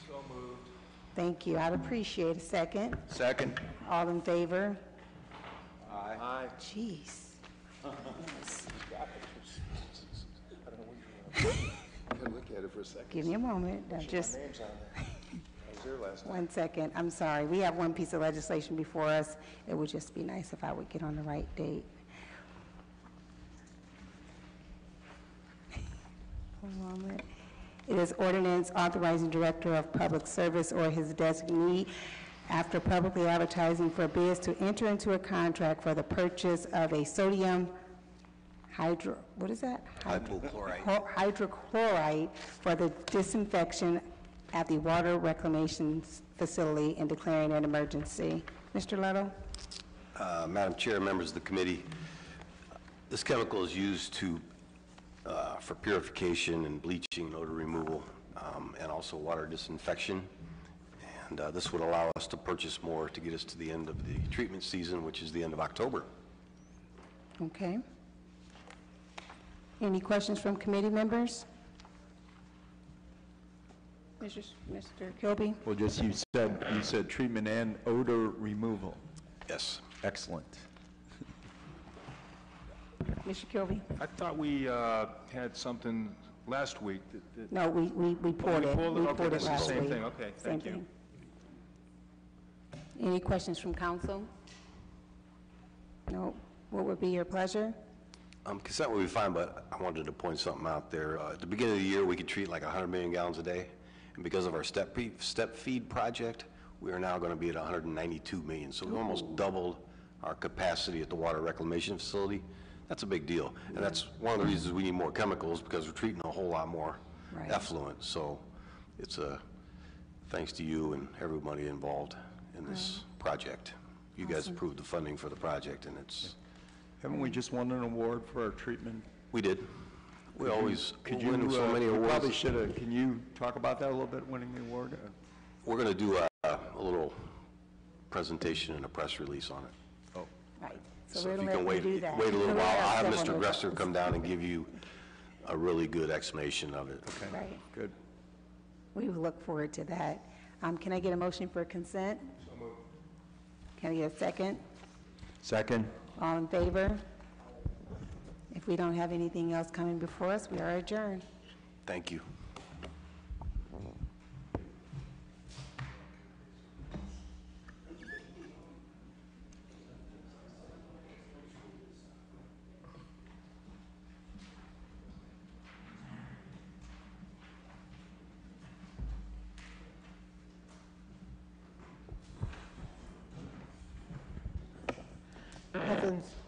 So moved. Thank you. I'd appreciate a second. Second. All in favor? Aye. Aye. Jeez. Yes. Look at it for a second. Give me a moment. I'm just My name's on there. I was there last night. 1 second. I'm sorry. We have one piece of legislation before us. It would just be nice if I would get on the right date. One moment. It is ordinance authorizing Director of Public Service or his designee, after publicly advertising for bids, to enter into a contract for the purchase of a sodium Hypochlorite. hydrochloride for the disinfection at the water reclamation facility and declaring an emergency. Mr. Little? Madam Chair, members of the committee, this chemical is used for purification and bleaching and odor removal, and also water disinfection. And this would allow us to purchase more to get us to the end of the treatment season, which is the end of October. Okay. Any questions from committee members? Mr. Kilby? Well, just you said treatment and odor removal. Yes. Excellent. Mr. Kilby? I thought we had something last week. No, we pulled it. We Okay, pulled it this is the last same week. thing. Okay, thank you. Same thing. Any questions from council? No. What would be your pleasure? Consent would be fine, but I wanted to point something out there. At the beginning of the year, we could treat like 100 million gallons a day, and because of our step feed project, we are now going to be at 192 million. So we almost doubled our capacity at the water reclamation facility. That's a big deal, and that's one of the reasons we need more chemicals, because we're treating a whole lot more effluent. So it's a thanks to you and everybody involved in this project. You guys approved the funding for the project, and it's... Haven't we just won an award for our treatment? We did. We always win so many awards. Probably should have. Can you talk about that a little bit, winning the award? We're going to do a little presentation and a press release on it. Oh. Right. So if you can wait a little while, I'll have Mr. Gresser come down and give you a really good explanation of it. Okay. Right. Good. We will look forward to that. Can I get a motion for consent? So moved. Can I get a second? Second. All in favor? If we don't have anything else coming before us, we are adjourned. Thank you.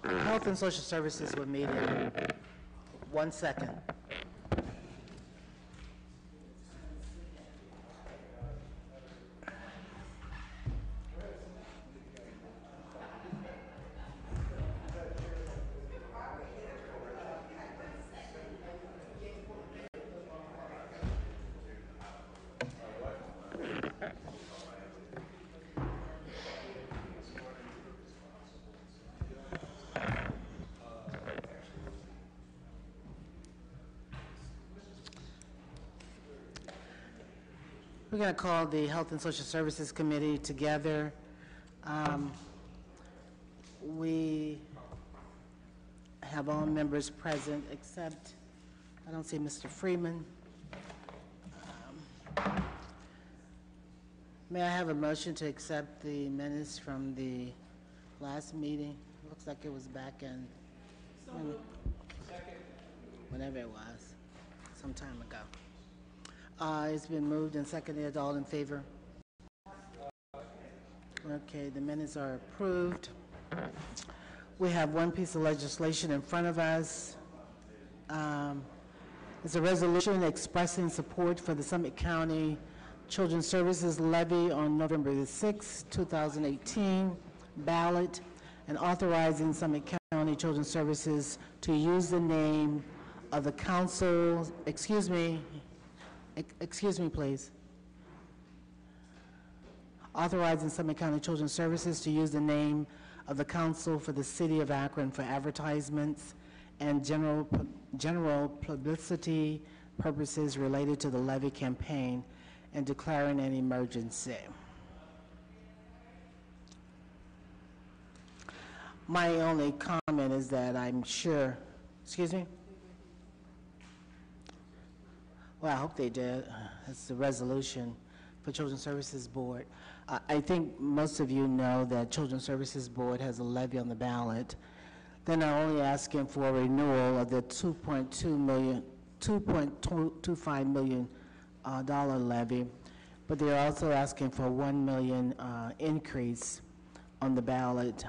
Health and Social Services with me. 1 second. going to call the Health and Social Services Committee together. We have all members present except, I don't see Mr. Freeman. May I have a motion to accept the minutes from the last meeting? Looks like it was back in, whenever it was, some time ago. It's been moved and seconded. All in favor? Okay, the minutes are approved. We have one piece of legislation in front of us. It's a resolution expressing support for the Summit County Children's Services levy on November the 6th, 2018 ballot, and authorizing Summit County Children's Services to use the name of the council, excuse me, please. Authorizing Summit County Children's Services to use the name of the council for the city of Akron for advertisements and general publicity purposes related to the levy campaign and declaring an emergency. My only comment is that I'm sure, excuse me? Well, I hope they did. It's the resolution for Children's Services Board. I think most of you know that Children's Services Board has a levy on the ballot. They're not only asking for a renewal of the $2.25 million dollar levy, but they're also asking for a $1 million increase on the ballot.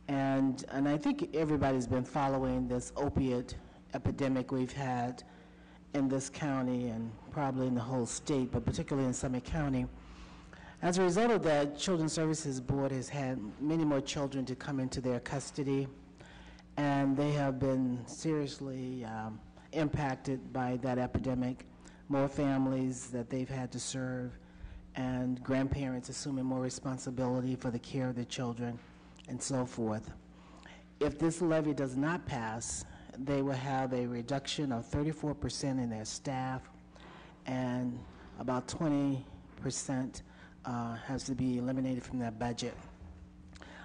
And I think everybody's been following this opiate epidemic we've had in this county and probably in the whole state, but particularly in Summit County. As a result of that, Children's Services Board has had many more children to come into their custody, and they have been seriously impacted by that epidemic. More families that they've had to serve, and grandparents assuming more responsibility for the care of their children, and so forth. If this levy does not pass, they will have a reduction of 34% in their staff, and about 20% has to be eliminated from their budget.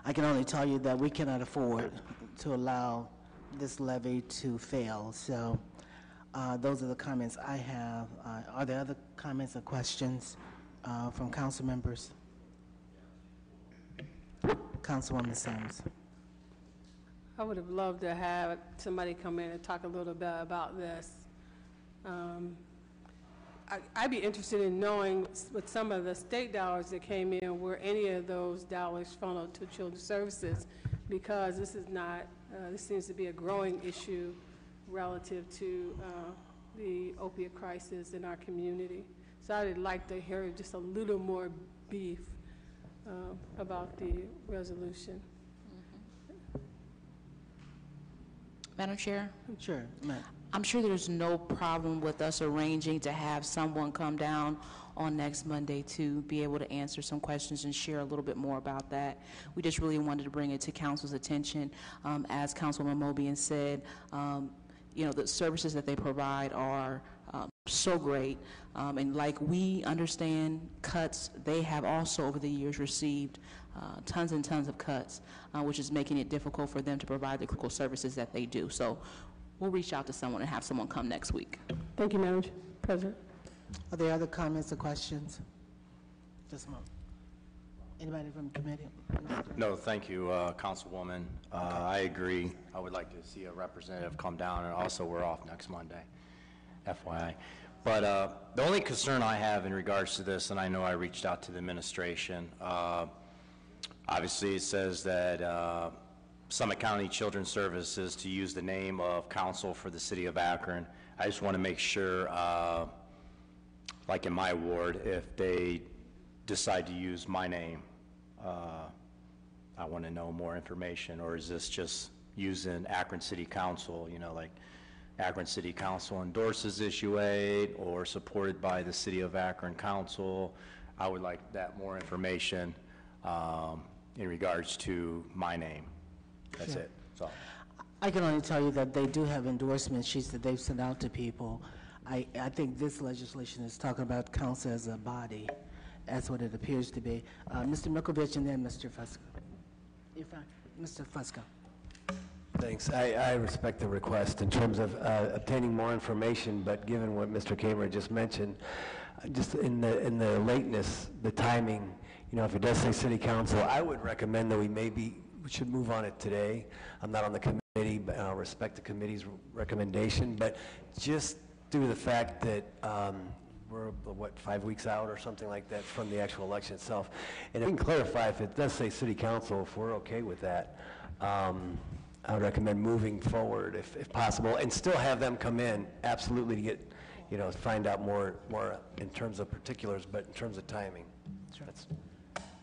I can only tell you that we cannot afford to allow this levy to fail. So those are the comments I have. Are there other comments or questions from council members? Councilwoman Sims. I would have loved to have somebody come in and talk a little bit about this. I'd be interested in knowing with some of the state dollars that came in, were any of those dollars funneled to Children's Services, because this is not, this seems to be a growing issue relative to the opiate crisis in our community. So I'd like to hear just a little more beef about the resolution. Madam Chair? Sure, ma'am. I'm sure there's no problem with us arranging to have someone come down on next Monday to be able to answer some questions and share a little bit more about that. We just really wanted to bring it to council's attention. As Councilwoman Mobian said, you know, the services that they provide are so great. And like we understand cuts, they have also over the years received tons and tons of cuts, which is making it difficult for them to provide the critical services that they do. So we'll reach out to someone and have someone come next week. Thank you, Madam President. Are there other comments or questions? Just a moment. Anybody from the committee? No, thank you, Councilwoman. I agree. I would like to see a representative come down, and also we're off next Monday, FYI. But the only concern I have in regards to this, and I know I reached out to the administration, obviously it says that Summit County Children's Services to use the name of council for the city of Akron. I just want to make sure, like in my ward, if they decide to use my name, I want to know more information, or is this just using Akron City Council, you know, like Akron City Council endorses issue 8 or supported by the City of Akron Council? I would like that more information in regards to my name. That's Sure. it. That's all. I can only tell you that they do have endorsement sheets that they've sent out to people. I think this legislation is talking about council as a body. That's what it appears to be. Mr. Milkovich and then Mr. Fusco. You're fine. Mr. Fusco. Thanks. I respect the request in terms of obtaining more information, but given what Mr. Kamer just mentioned, just in the lateness, the timing, if it does say city council, I would recommend that we should move on it today. I'm not on the committee, but I'll respect the committee's recommendation, but just due to the fact that we're, 5 weeks out or something like that from the actual election itself. And if we can clarify, if it does say city council, if we're okay with that, I would recommend moving forward if possible, and still have them come in, absolutely, to get, find out more in terms of particulars, but in terms of timing. That's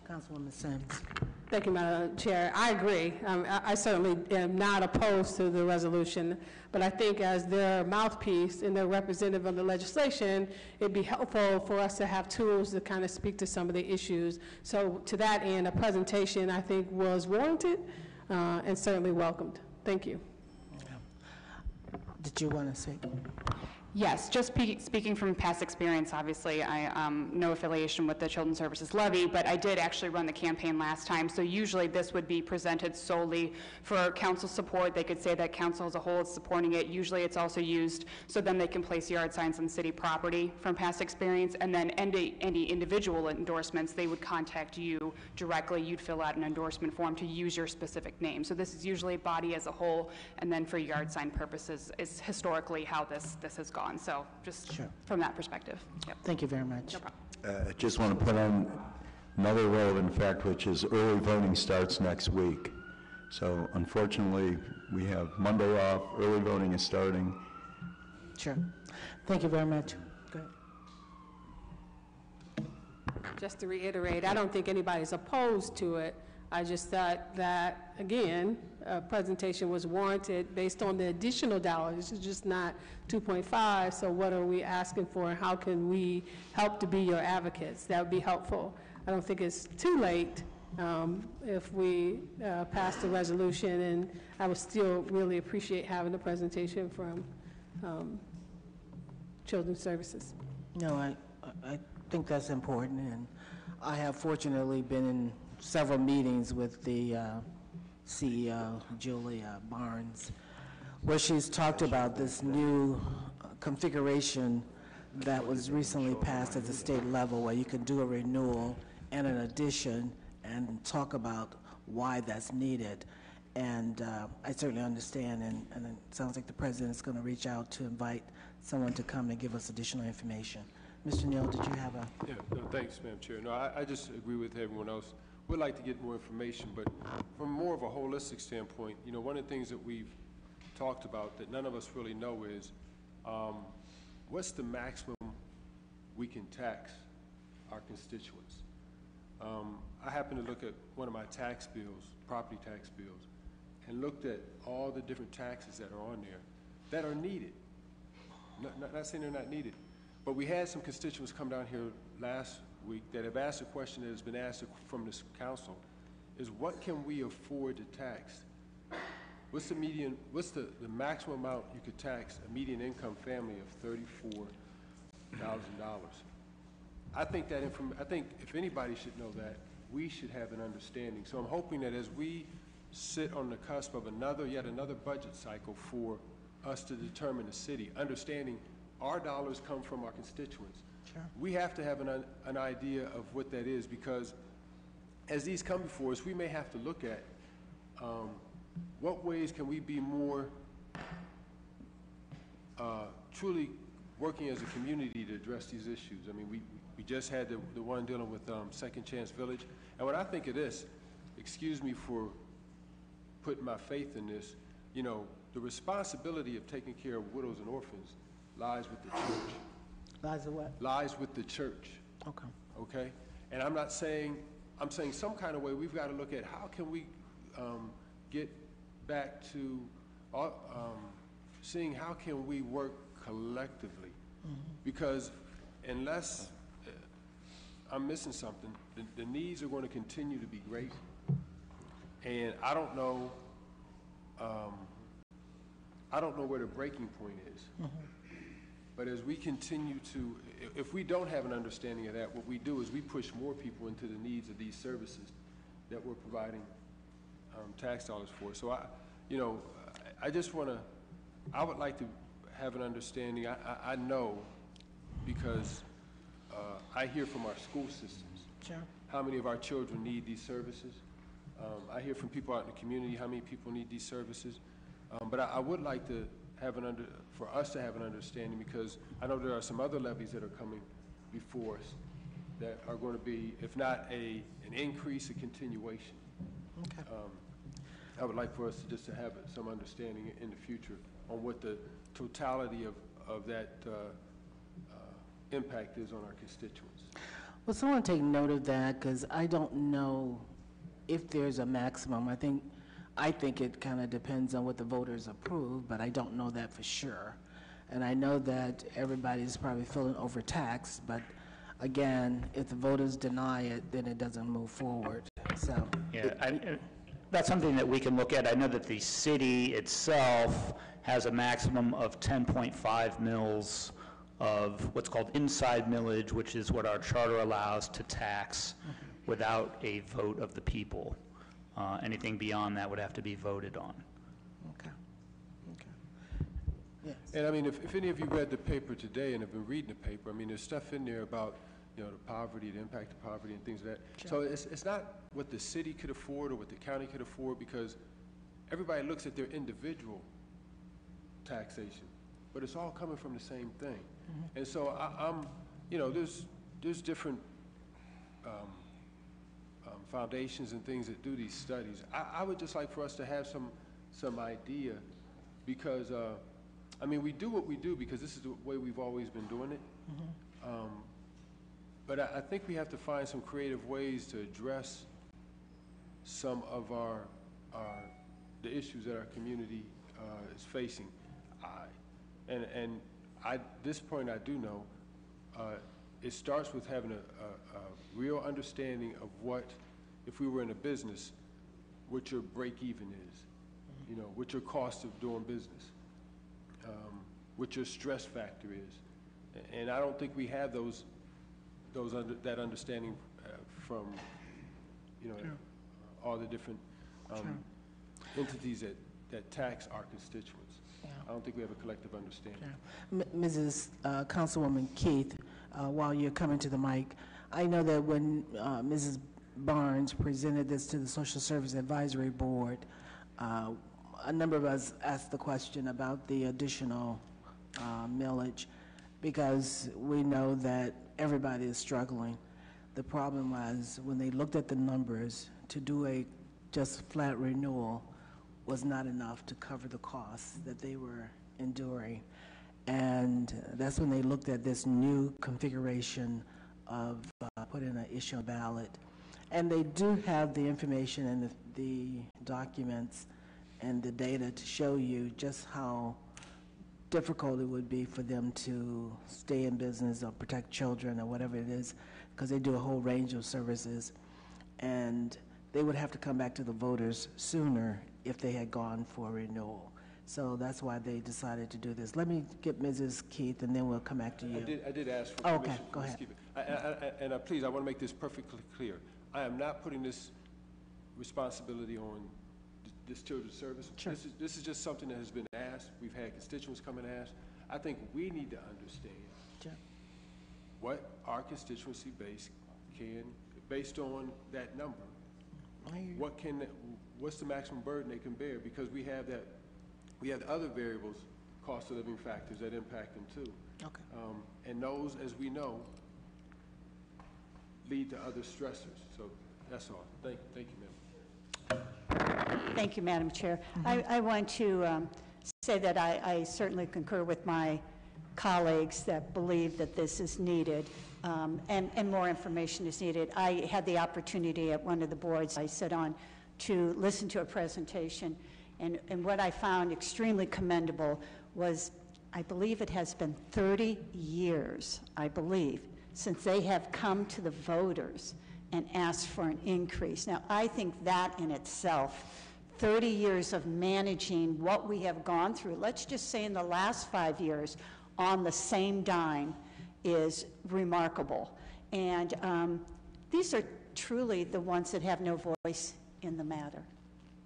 Councilwoman Sims. Thank you, Madam Chair. I agree. I certainly am not opposed to the resolution, but I think as their mouthpiece and their representative of the legislation, it'd be helpful for us to have tools to kind of speak to some of the issues. So to that end, a presentation, I think, was warranted and certainly welcomed. Thank you. Did you want to say? Yes, just speaking from past experience, obviously, I no affiliation with the Children's Services Levy, but I did actually run the campaign last time, so usually this would be presented solely for council support. They could say that council as a whole is supporting it. Usually it's also used so then they can place yard signs on city property from past experience, and then any individual endorsements, they would contact you directly. You'd fill out an endorsement form to use your specific name. So this is usually body as a whole, and then for yard sign purposes is historically how this has gone. So just from that perspective. Yep. Thank you very much. No problem. I just want to put on another relevant fact, which is early voting starts next week. So unfortunately, we have Monday off, early voting is starting. Sure. Thank you very much. Go ahead. Just to reiterate, I don't think anybody's opposed to it. I just thought that, again, a presentation was warranted based on the additional dollars. It's just not 2.5, so what are we asking for, and how can we help to be your advocates? That would be helpful. I don't think it's too late if we pass the resolution, and I would still really appreciate having the presentation from Children's Services. No, I think that's important, and I have fortunately been in several meetings with the CEO, Julia Barnes, where she's talked about this new configuration that was recently passed at the state level, where you can do a renewal and an addition and talk about why that's needed. And I certainly understand, and it sounds like the president is going to reach out to invite someone to come and give us additional information. Mr. Neal, did you have a... Yeah, no, thanks, Madam Chair. No, I just agree with everyone else. We'd like to get more information, but from more of a holistic standpoint, one of the things that we've talked about that none of us really know is what's the maximum we can tax our constituents? I happened to look at one of my tax bills, property tax bills, and looked at all the different taxes that are on there that are needed. Not saying they're not needed, but we had some constituents come down here last week that have asked a question that has been asked from this council, is what can we afford to tax? What's the median, what's the maximum amount you could tax a median income family of $34,000? I think if anybody should know that, we should have an understanding. So I'm hoping that as we sit on the cusp of yet another budget cycle for us to determine the city, understanding our dollars come from our constituents. Sure. We have to have an idea of what that is, because as these come before us, we may have to look at what ways can we be more truly working as a community to address these issues. I mean, we just had the one dealing with Second Chance Village, and when I think of this, excuse me for putting my faith in this, the responsibility of taking care of widows and orphans lies with the church. Lies with what? Lies with the church. Okay. Okay? And I'm saying some kind of way we've got to look at how can we get back to seeing how can we work collectively. Mm-hmm. Because unless I'm missing something, the needs are going to continue to be great. And I don't know where the breaking point is. Mm-hmm. But as we continue to, if we don't have an understanding of that, what we do is we push more people into the needs of these services that we're providing tax dollars for. So I just want to, I would like to have an understanding. I know because I hear from our school systems how many of our children need these services. I hear from people out in the community how many people need these services. But I would like to have for us to have an understanding, because I know there are some other levies that are coming before us that are going to be, if not an increase, a continuation. Okay. I would like for us to have some understanding in the future on what the totality of that impact is on our constituents. Well, someone take note of that, because I don't know if there's a maximum. I think it kind of depends on what the voters approve, but I don't know that for sure. And I know that everybody's probably feeling overtaxed, but again, if the voters deny it, then it doesn't move forward. So Yeah, that's something that we can look at. I know that the city itself has a maximum of 10.5 mils of what's called inside millage, which is what our charter allows to tax without a vote of the people. Anything beyond that would have to be voted on. Okay. Yes. And I mean, if any of you read the paper today and have been reading the paper, I mean, there's stuff in there about, the poverty, the impact of poverty and things like that. So it's not what the city could afford or what the county could afford, because everybody looks at their individual taxation, but it's all coming from the same thing. And so I'm there's different foundations and things that do these studies. I would just like for us to have some idea, because I mean, we do what we do because this is the way we've always been doing it. But I think we have to find some creative ways to address some of the issues that our community is facing. At this point, I do know it starts with having a real understanding of what, if we were in a business, what your break-even is, what your cost of doing business, what your stress factor is. And I don't think we have that understanding from, all the different entities that tax our constituents. I don't think we have a collective understanding. Mrs. Councilwoman Keith, while you're coming to the mic, I know that when Mrs. Barnes presented this to the Social Service Advisory Board, a number of us asked the question about the additional millage, because we know that everybody is struggling. The problem was when they looked at the numbers, to do a just flat renewal was not enough to cover the costs that they were enduring. And that's when they looked at this new configuration of putting an issue ballot. And they do have the information and the documents and the data to show you just how difficult it would be for them to stay in business or protect children or whatever it is, because they do a whole range of services. And they would have to come back to the voters sooner if they had gone for renewal. So that's why they decided to do this. Let me get Mrs. Keith, and then we'll come back to you. I did ask for permission. Okay, go ahead. And please, I want to make this perfectly clear. I am not putting this responsibility on this children's service. Sure. This is just something that has been asked. We've had constituents come and ask. I think we need to understand what our constituency base can, based on that number, what's the maximum burden they can bear, because we have the other variables, cost of living factors that impact them too. Okay. And those, as we know, lead to other stressors. So that's all. Thank you, ma'am. Thank you, Madam Chair. I want to say that I certainly concur with my colleagues that believe that this is needed, and more information is needed. I had the opportunity at one of the boards I sit on to listen to a presentation, and what I found extremely commendable was, I believe it has been 30 years, I believe, since they have come to the voters and asked for an increase. Now, I think that in itself, 30 years of managing what we have gone through, let's just say in the last 5 years, on the same dime is remarkable. And these are truly the ones that have no voice in the matter.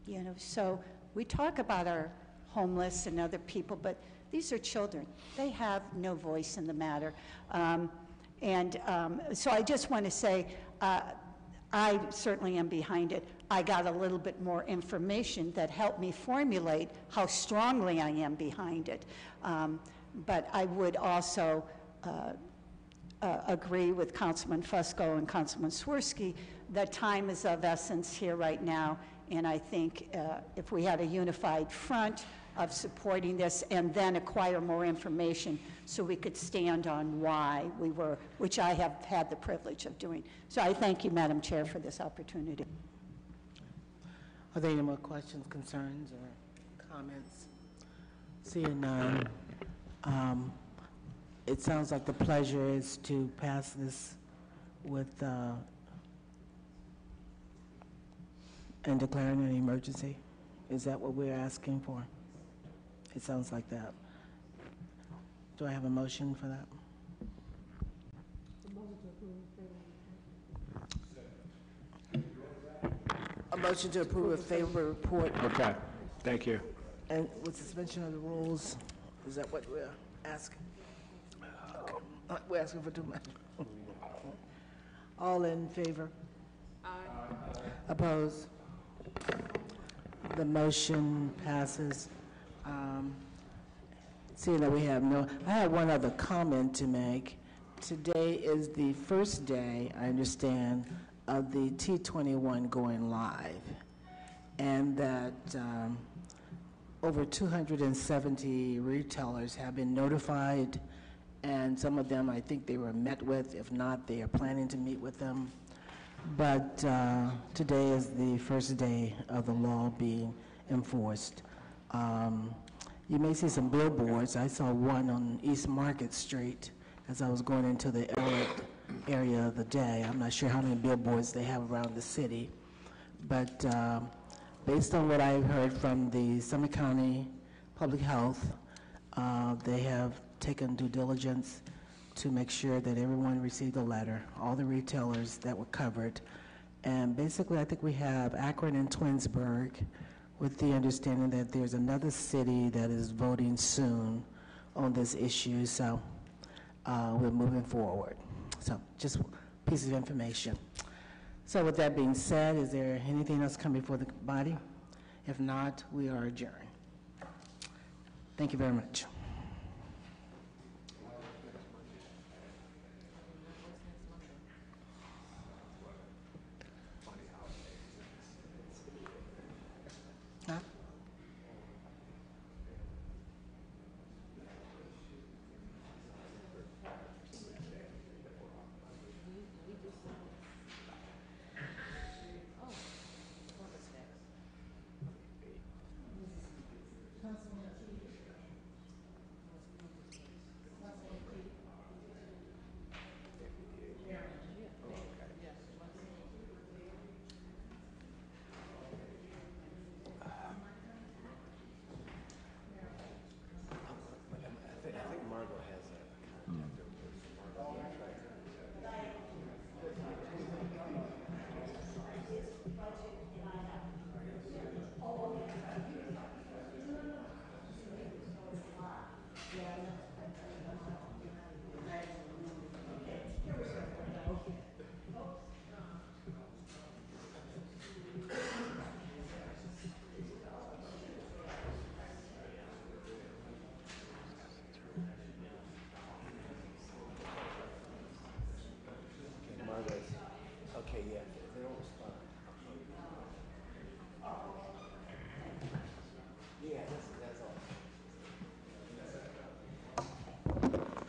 You know, so we talk about our homeless and other people, but these are children. They have no voice in the matter. So I just want to say, I certainly am behind it. I got a little bit more information that helped me formulate how strongly I am behind it. But I would also agree with Councilman Fusco and Councilman Swirsky that time is of essence here right now, and I think if we had a unified front of supporting this and then acquire more information so we could stand on why we were, which I have had the privilege of doing. So I thank you, Madam Chair, for this opportunity. Are there any more questions, concerns, or comments? Seeing none, it sounds like the pleasure is to pass this with and declaring an emergency. Is that what we're asking for? It sounds like that. Do I have a motion for that? A motion to approve a favorable report. Okay, thank you. And with suspension of the rules, is that what we're asking? Okay. We're asking for 2 minutes. All in favor? Aye. Opposed? The motion passes. Seeing that we have I have one other comment to make. Today is the first day, I understand, of the T21 going live, and that over 270 retailers have been notified, and some of them I think they were met with. If not, they are planning to meet with them. But today is the first day of the law being enforced. You may see some billboards. I saw one on East Market Street as I was going into the Elliott area of the day. I'm not sure how many billboards they have around the city, but based on what I've heard from the Summit County Public Health, they have taken due diligence to make sure that everyone received a letter, all the retailers that were covered. And basically, I think we have Akron and Twinsburg, with the understanding that there's another city that is voting soon on this issue, so we're moving forward. So just a piece of information. So with that being said, is there anything else coming before the body? If not, we are adjourned. Thank you very much.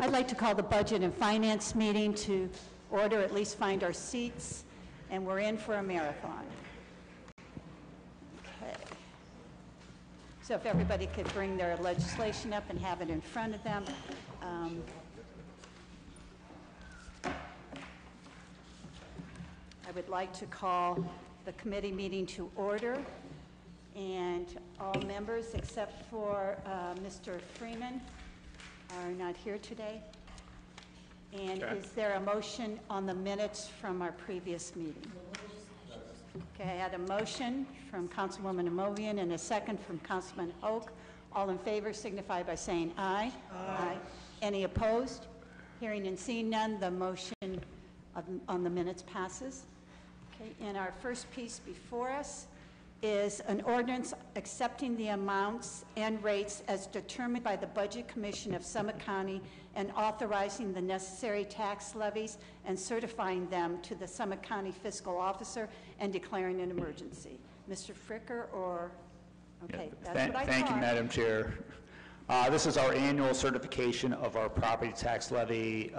I'd like to call the Budget and Finance meeting to order, at least find our seats, and we're in for a marathon. Okay. So if everybody could bring their legislation up and have it in front of them. I would like to call the committee meeting to order, and all members except for Mr. Freeman are not here today. And Okay. is there a motion on the minutes from our previous meeting? Okay, I had a motion from Councilwoman Amovian and a second from Councilman Hoke. All in favor signify by saying aye. Aye. Any opposed? Hearing and seeing none, the motion on the minutes passes. Okay, and our first piece before us is an ordinance accepting the amounts and rates as determined by the Budget Commission of Summit County and authorizing the necessary tax levies and certifying them to the Summit County Fiscal Officer and declaring an emergency. Mr. Fricker, or, okay, that's what I thought. Thank you, Madam Chair. This is our annual certification of our property tax levy.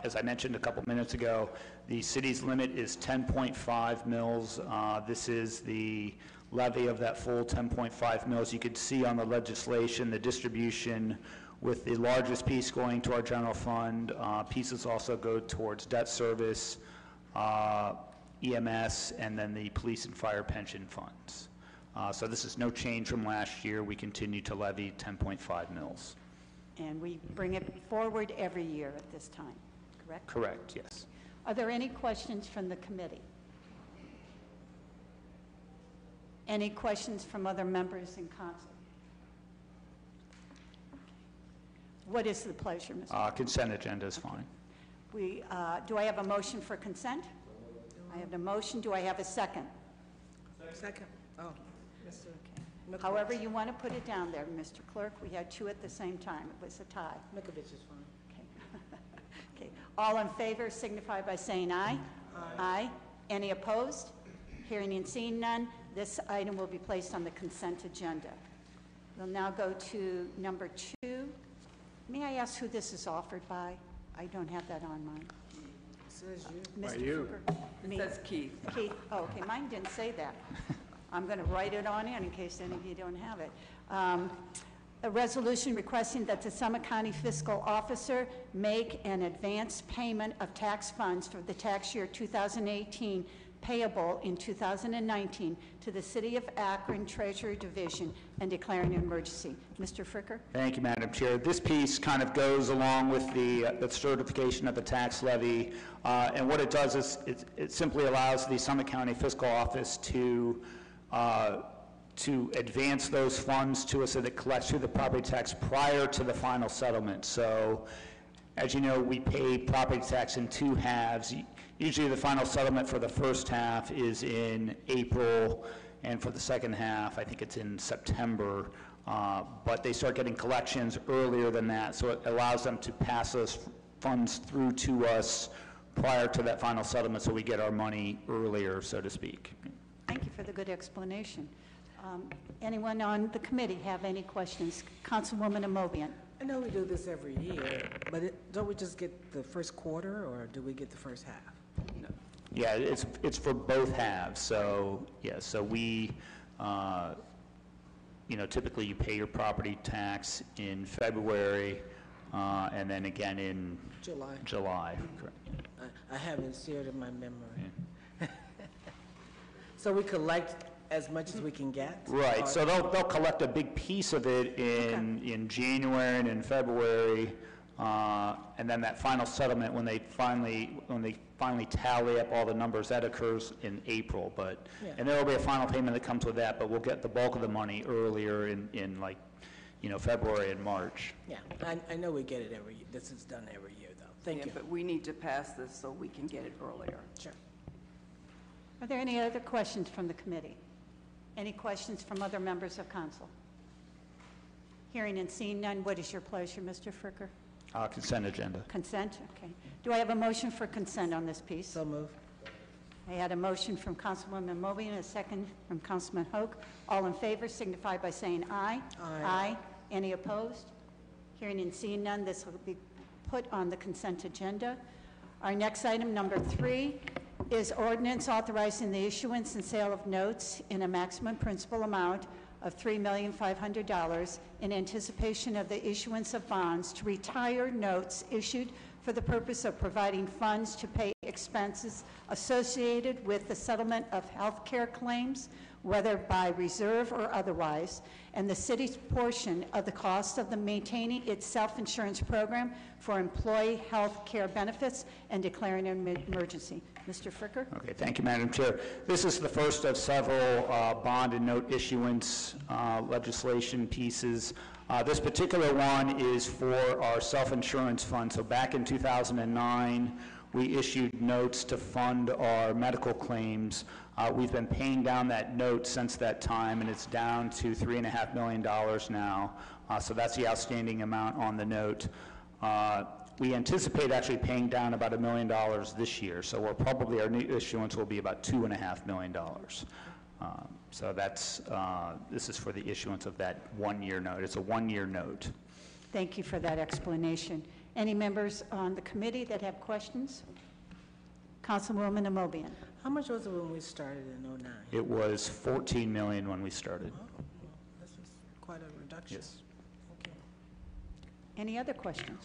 As I mentioned a couple minutes ago, the city's limit is 10.5 mils. This is the levy of that full 10.5 mils. You could see on the legislation the distribution, with the largest piece going to our general fund. Pieces also go towards debt service, EMS, and then the police and fire pension funds. So this is no change from last year. We continue to levy 10.5 mils. And we bring it forward every year at this time, correct? Correct, yes. Are there any questions from the committee? Any questions from other members in council? What is the pleasure, Mr. Consent agenda is fine. Do I have a motion for consent? I have a motion. Do I have a second? Second. Oh, Mr. Okay. However you want to put it down there, Mr. Clerk. We had two at the same time. It was a tie. Mikovich is fine. Okay. Okay. All in favor signify by saying aye. Aye. Any opposed? Hearing and seeing none, this item will be placed on the consent agenda. We'll now go to number 2. May I ask who this is offered by? I don't have that on mine. Says you. Mr. you. Fruker? Me. It says Keith. Keith, oh, okay, mine didn't say that. I'm going to write it on in case any of you don't have it. A resolution requesting that the Summit County Fiscal Officer make an advance payment of tax funds for the tax year 2018 payable in 2019 to the City of Akron Treasury Division and declaring an emergency. Mr. Fricker? Thank you, Madam Chair. This piece kind of goes along with the certification of the tax levy, and what it does is it simply allows the Summit County Fiscal Office to advance those funds to us so that it collects through the property tax prior to the final settlement. So, as you know, we pay property tax in 2 halves. Usually the final settlement for the first half is in April, and for the second half, I think it's in September. But they start getting collections earlier than that, so it allows them to pass those funds through to us prior to that final settlement, so we get our money earlier, so to speak. Thank you for the good explanation. Anyone on the committee have any questions? Councilwoman Amovian. I know we do this every year, but don't we just get the first quarter, or do we get the first half? No. Yeah, it's for both halves. So yeah, so we, typically you pay your property tax in February, and then again in July. Correct. I haven't shared in my memory. Yeah. So we collect as much as we can get? Right, so they'll collect a big piece of it in January and in February, and then that final settlement, when they finally tally up all the numbers, that occurs in April. But and there will be a final payment that comes with that, but we'll get the bulk of the money earlier in February and March. Yeah, I know we get it every year. This is done every year, though. Thank you. But we need to pass this so we can get it earlier. Sure. Are there any other questions from the committee? Any questions from other members of council? Hearing and seeing none, what is your pleasure, Mr. Fricker? Consent agenda. Consent, okay. Do I have a motion for consent on this piece? So move. I had a motion from Councilwoman Mobley and a second from Councilman Hoke. All in favor signify by saying aye. Aye. Aye. Any opposed? Hearing and seeing none, this will be put on the consent agenda. Our next item, number 3, is ordinance authorizing the issuance and sale of notes in a maximum principal amount of $3,500,000 in anticipation of the issuance of bonds to retire notes issued for the purpose of providing funds to pay expenses associated with the settlement of health care claims, whether by reserve or otherwise, and the city's portion of the cost of the maintaining its self-insurance program for employee health care benefits and declaring an emergency. Mr. Fricker? Okay, thank you, Madam Chair. This is the first of several bond and note issuance legislation pieces. This particular one is for our self-insurance fund. So back in 2009, we issued notes to fund our medical claims. We've been paying down that note since that time, and it's down to $3.5 million now. So that's the outstanding amount on the note. We anticipate actually paying down about $1 million this year, so we're probably, our new issuance will be about $2.5 million. So that's, this is for the issuance of that one-year note. It's a one-year note. Thank you for that explanation. Any members on the committee that have questions? Councilwoman Amobian. How much was it when we started in '09? It was $14 million when we started. Oh, well, this is quite a reduction. Yes. Okay. Any other questions?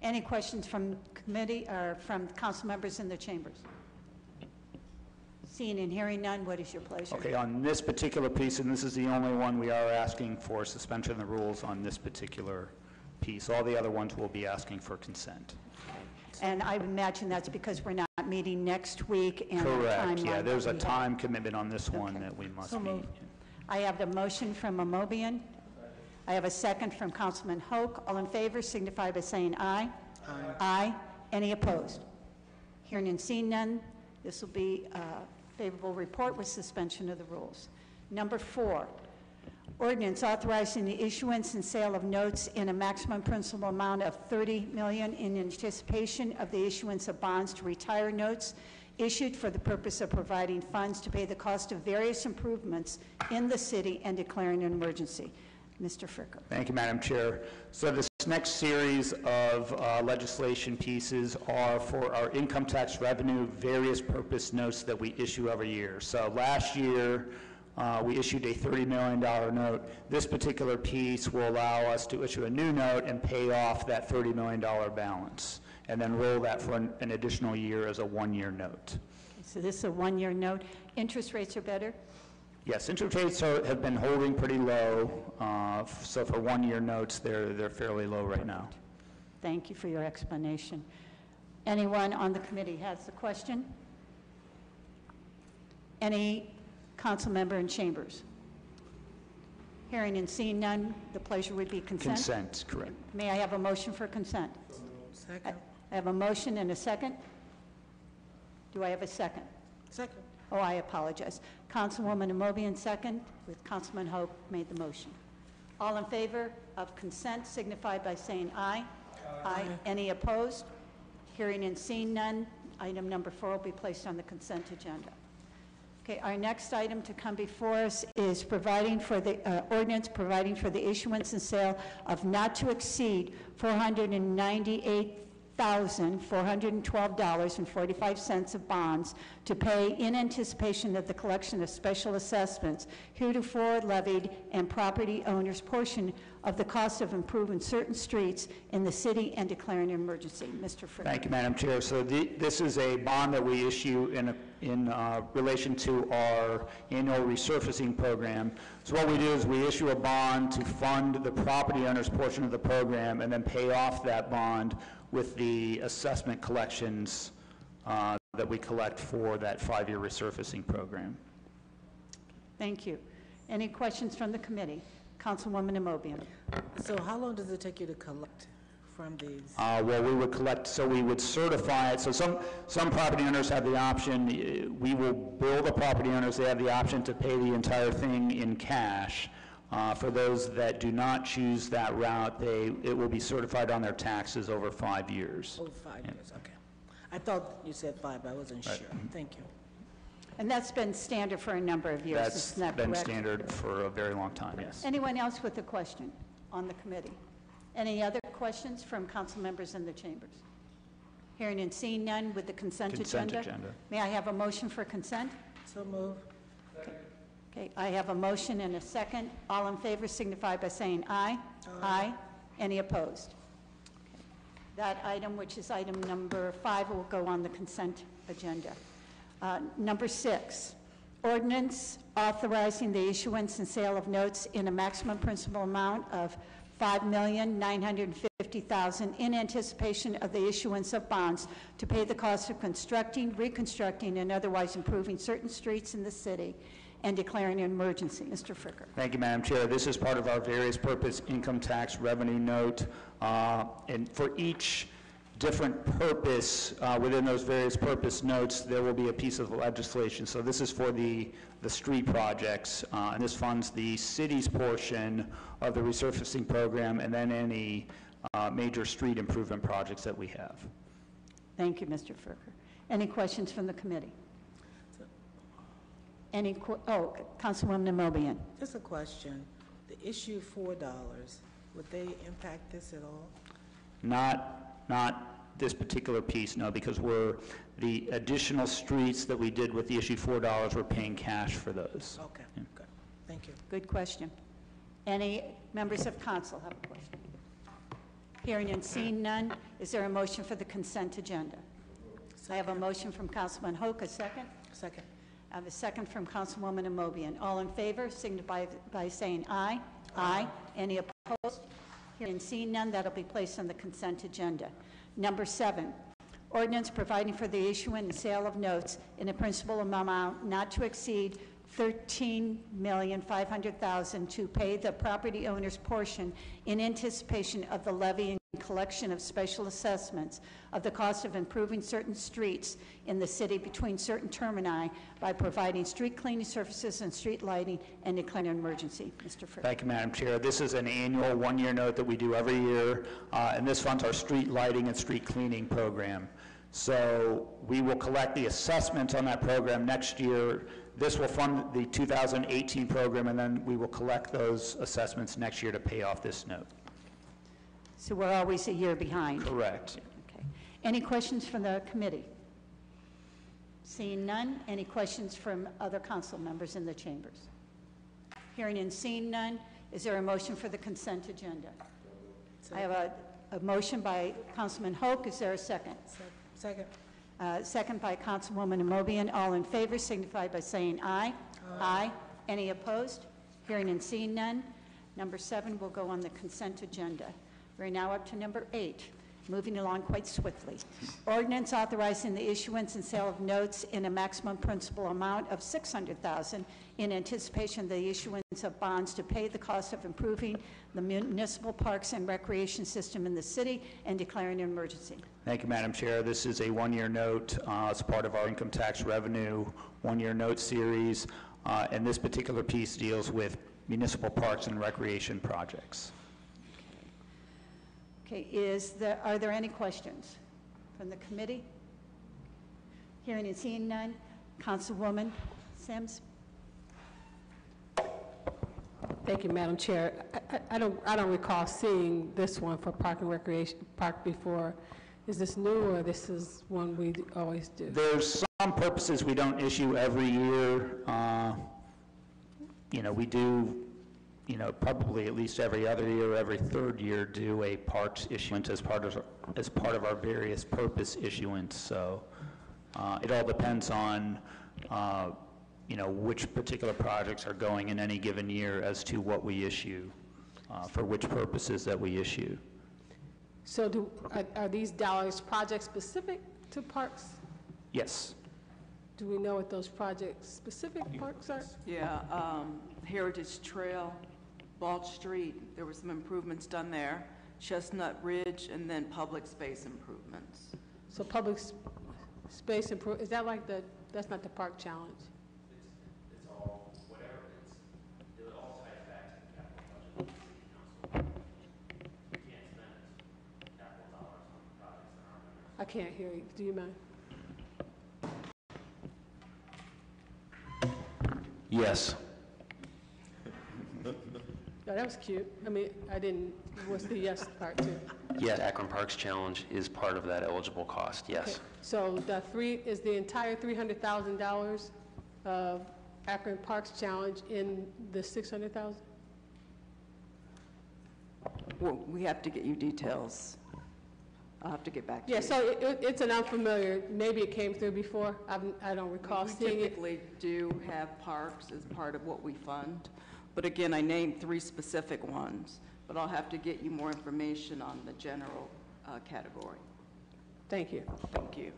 Any questions from committee or from council members in the chambers? Seeing and hearing none, what is your pleasure? Okay, on this particular piece, and this is the only one we are asking for suspension of the rules on this particular piece. All the other ones will be asking for consent. And I imagine that's because we're not meeting next week and Correct, the yeah, timeline there's a that we have. time commitment on this one that we must meet. I have the motion from Amobian. I have a second from Councilman Hoke. All in favor signify by saying aye. Aye. Aye. Any opposed? Hearing and seeing none, this will be a favorable report with suspension of the rules. Number 4, ordinance authorizing the issuance and sale of notes in a maximum principal amount of $30 million in anticipation of the issuance of bonds to retire notes issued for the purpose of providing funds to pay the cost of various improvements in the city and declaring an emergency. Mr. Fricker. Thank you, Madam Chair. So this next series of legislation pieces are for our income tax revenue various purpose notes that we issue every year. So last year, we issued a $30 million note. This particular piece will allow us to issue a new note and pay off that $30 million balance, and then roll that for an additional year as a one-year note. So this is a one-year note. Interest rates are better? Yes, interest rates have been holding pretty low. So for one-year notes, they're fairly low right now. Thank you for your explanation. Anyone on the committee has a question? Any council member in chambers? Hearing and seeing none, the pleasure would be consent. Consent, correct. May I have a motion for consent? Second. I have a motion and a second. Do I have a second? Second. Oh, I apologize. Councilwoman Amobian second, with Councilman Hope made the motion. All in favor of consent signify by saying aye. Aye. Any opposed? Hearing and seeing none, item number 4 will be placed on the consent agenda. Okay, our next item to come before us is providing for the ordinance providing for the issuance and sale of not to exceed $498,412.45 of bonds to pay in anticipation of the collection of special assessments heretofore levied and property owners' portion of the cost of improving certain streets in the city and declaring an emergency. Mr. Fricker. Thank you, Madam Chair. So this is a bond that we issue in relation to our annual resurfacing program. So what we do is we issue a bond to fund the property owner's portion of the program and then pay off that bond with the assessment collections that we collect for that 5-year resurfacing program. Thank you. Any questions from the committee? Councilwoman Amobian. So how long does it take you to collect from these? Well, we would collect, so we would certify it. So some property owners have the option, we will bill the property owners, they have the option to pay the entire thing in cash. For those that do not choose that route, it will be certified on their taxes over 5 years. Over 5 years, okay. I thought you said 5, but I wasn't sure. Thank you. And that's been standard for a number of years, That's isn't that been correct? standard for a very long time, yes. Anyone else with a question on the committee? Any other questions from council members in the chambers? Hearing and seeing none with the consent agenda. May I have a motion for consent? So move. Okay, I have a motion and a second. All in favor signify by saying aye. Aye. Any opposed? Okay. That item, which is item number 5, will go on the consent agenda. Number 6, ordinance authorizing the issuance and sale of notes in a maximum principal amount of $5,950,000 in anticipation of the issuance of bonds to pay the cost of constructing, reconstructing, and otherwise improving certain streets in the city and declaring an emergency. Mr. Fricker. Thank you, Madam Chair. This is part of our various purpose income tax revenue note. And for each different purpose within those various purpose notes, there will be a piece of legislation. So this is for the street projects, and this funds the city's portion of the resurfacing program and then any major street improvement projects that we have. Thank you, Mr. Fricker. Any questions from the committee? Councilwoman Amobian. Just a question. The issue $4, would they impact this at all? Not this particular piece, no, because the additional streets that we did with the issue $4, we're paying cash for those. Okay, good. Thank you. Good question. Any members of council have a question? Hearing and seeing none, is there a motion for the consent agenda? I have a motion from Councilman Hoke, a second? Second. I have a second from Councilwoman Amobian. All in favor, signify by saying aye. Aye. Any opposed? Hearing and seeing none, that'll be placed on the consent agenda. Number 7, ordinance providing for the issuance and sale of notes in a principal amount not to exceed $13,500,000 to pay the property owner's portion in anticipation of the levy and collection of special assessments of the cost of improving certain streets in the city between certain termini by providing street cleaning services and street lighting and declaring an emergency. Mr. Frick. Thank you, Madam Chair. This is an annual one-year note that we do every year, and this funds our street lighting and street cleaning program. So we will collect the assessments on that program next year. This will fund the 2018 program, and then we will collect those assessments next year to pay off this note. So we're always a year behind. Correct. Okay. Any questions from the committee? Seeing none, any questions from other council members in the chambers? Hearing and seeing none, is there a motion for the consent agenda? I have a motion by Councilman Hoke. Is there a second? Second. Second by Councilwoman Amobian. All in favor signify by saying aye. Aye. Any opposed? Hearing and seeing none. Number 7 will go on the consent agenda. We're now up to number 8, moving along quite swiftly. Ordinance authorizing the issuance and sale of notes in a maximum principal amount of $600,000 in anticipation of the issuance of bonds to pay the cost of improving the municipal parks and recreation system in the city and declaring an emergency. Thank you, Madam Chair. This is a one-year note as part of our income tax revenue one-year note series, and this particular piece deals with municipal parks and recreation projects. Okay, are there any questions from the committee? Hearing and seeing none. Councilwoman Sims. Thank you, Madam Chair. I don't recall seeing this one for Park and Recreation Park before. Is this new, or this is one we always do? There's some purposes we don't issue every year. We do, probably at least every other year, every third year, do a parks issuance as part of our various purpose issuance. So it all depends on which particular projects are going in any given year as to what we issue, for which purposes that we issue. So are these dollars project specific to parks? Yes. Do we know what those project-specific parks are? Yeah, Heritage Trail, Balch Street, there were some improvements done there, Chestnut Ridge, and then public space improvements. So public space is that like that's not the park challenge? It's all, whatever, it all ties back to the capital budget. We can't spend capital dollars on projects that aren't under. I can't hear you. Do you mind? Yes. No, that was cute. I mean, what's the yes part too? Yes, Akron Parks Challenge is part of that eligible cost, yes. Okay. So is the entire $300,000 of Akron Parks Challenge in the $600,000? Well, we have to get you details. I'll have to get back to you. Yeah, so it's an unfamiliar, maybe it came through before, I don't recall We seeing it. typically do have parks as part of what we fund, but again, I named 3 specific ones, but I'll have to get you more information on the general category. Thank you. Thank you.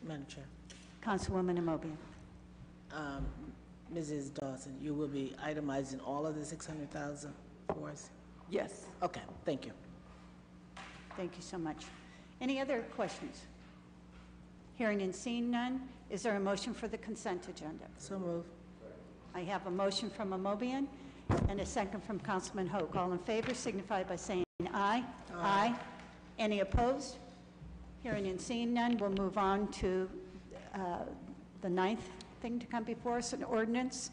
Madam Chair. Councilwoman Amobian. Mrs. Dawson, you will be itemizing all of the 600,000 for us? Yes. Okay, thank you. Thank you so much. Any other questions? Hearing and seeing none, is there a motion for the consent agenda? So move. I have a motion from Amobian and a second from Councilman Hoke. All in favor signify by saying aye. Aye. Any opposed? Hearing and seeing none, we'll move on to the 9th thing to come before us, an ordinance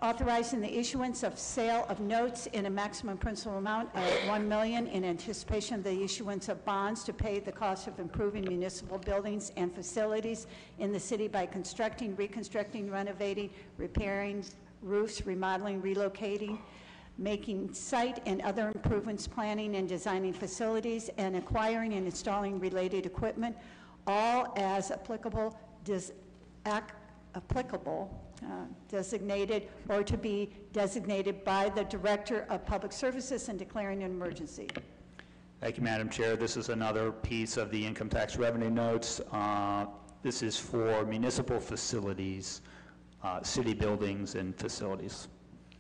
authorizing the issuance of sale of notes in a maximum principal amount of $1 million in anticipation of the issuance of bonds to pay the cost of improving municipal buildings and facilities in the city by constructing, reconstructing, renovating, repairing roofs, remodeling, relocating, making site and other improvements, planning and designing facilities, and acquiring and installing related equipment, all as applicable, designated or to be designated by the Director of Public Services and declaring an emergency. Thank you, Madam Chair. This is another piece of the income tax revenue notes. This is for municipal facilities, city buildings and facilities.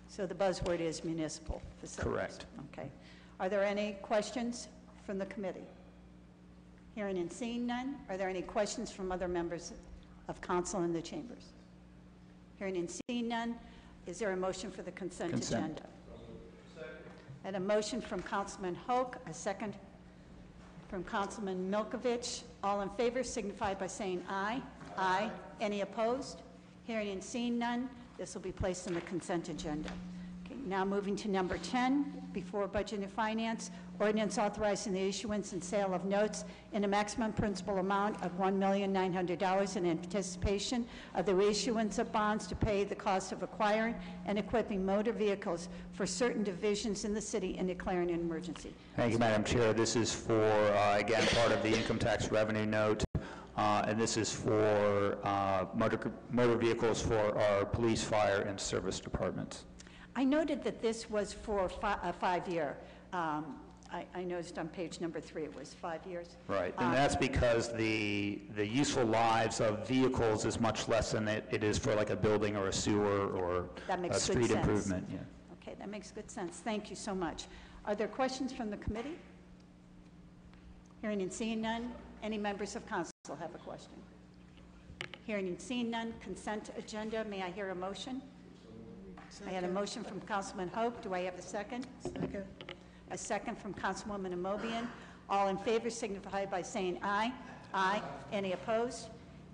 So the buzzword is municipal facilities. Correct. Okay. Are there any questions from the committee? Hearing and seeing none, are there any questions from other members of council in the chambers? Hearing and seeing none, is there a motion for the consent agenda? And a motion from Councilman Hoke, a second from Councilman Milkovich. All in favor signify by saying aye. Aye. Any opposed? Hearing and seeing none, this will be placed on the consent agenda. Okay, now moving to number 10, before Budget and Finance, ordinance authorizing the issuance and sale of notes in a maximum principal amount of $1,900,000 in anticipation of the reissuance of bonds to pay the cost of acquiring and equipping motor vehicles for certain divisions in the city and declaring an emergency. Thank you, Madam Chair. This is for, again, part of the income tax revenue note. And this is for motor vehicles for our police, fire, and service departments. I noted that this was for a 5-year. I noticed on page number 3 it was 5 years. Right, and that's because the useful lives of vehicles is much less than it is for like a building or a sewer or a street improvement. Yeah. Okay, that makes good sense. Thank you so much. Are there questions from the committee? Hearing and seeing none, any members of council have a question? Hearing and seeing none, consent agenda. May I hear a motion? I had a motion from Councilman Hope. Do I have a second? Second. A second from Councilwoman Amobian. All in favor signify by saying aye. Aye. Any opposed?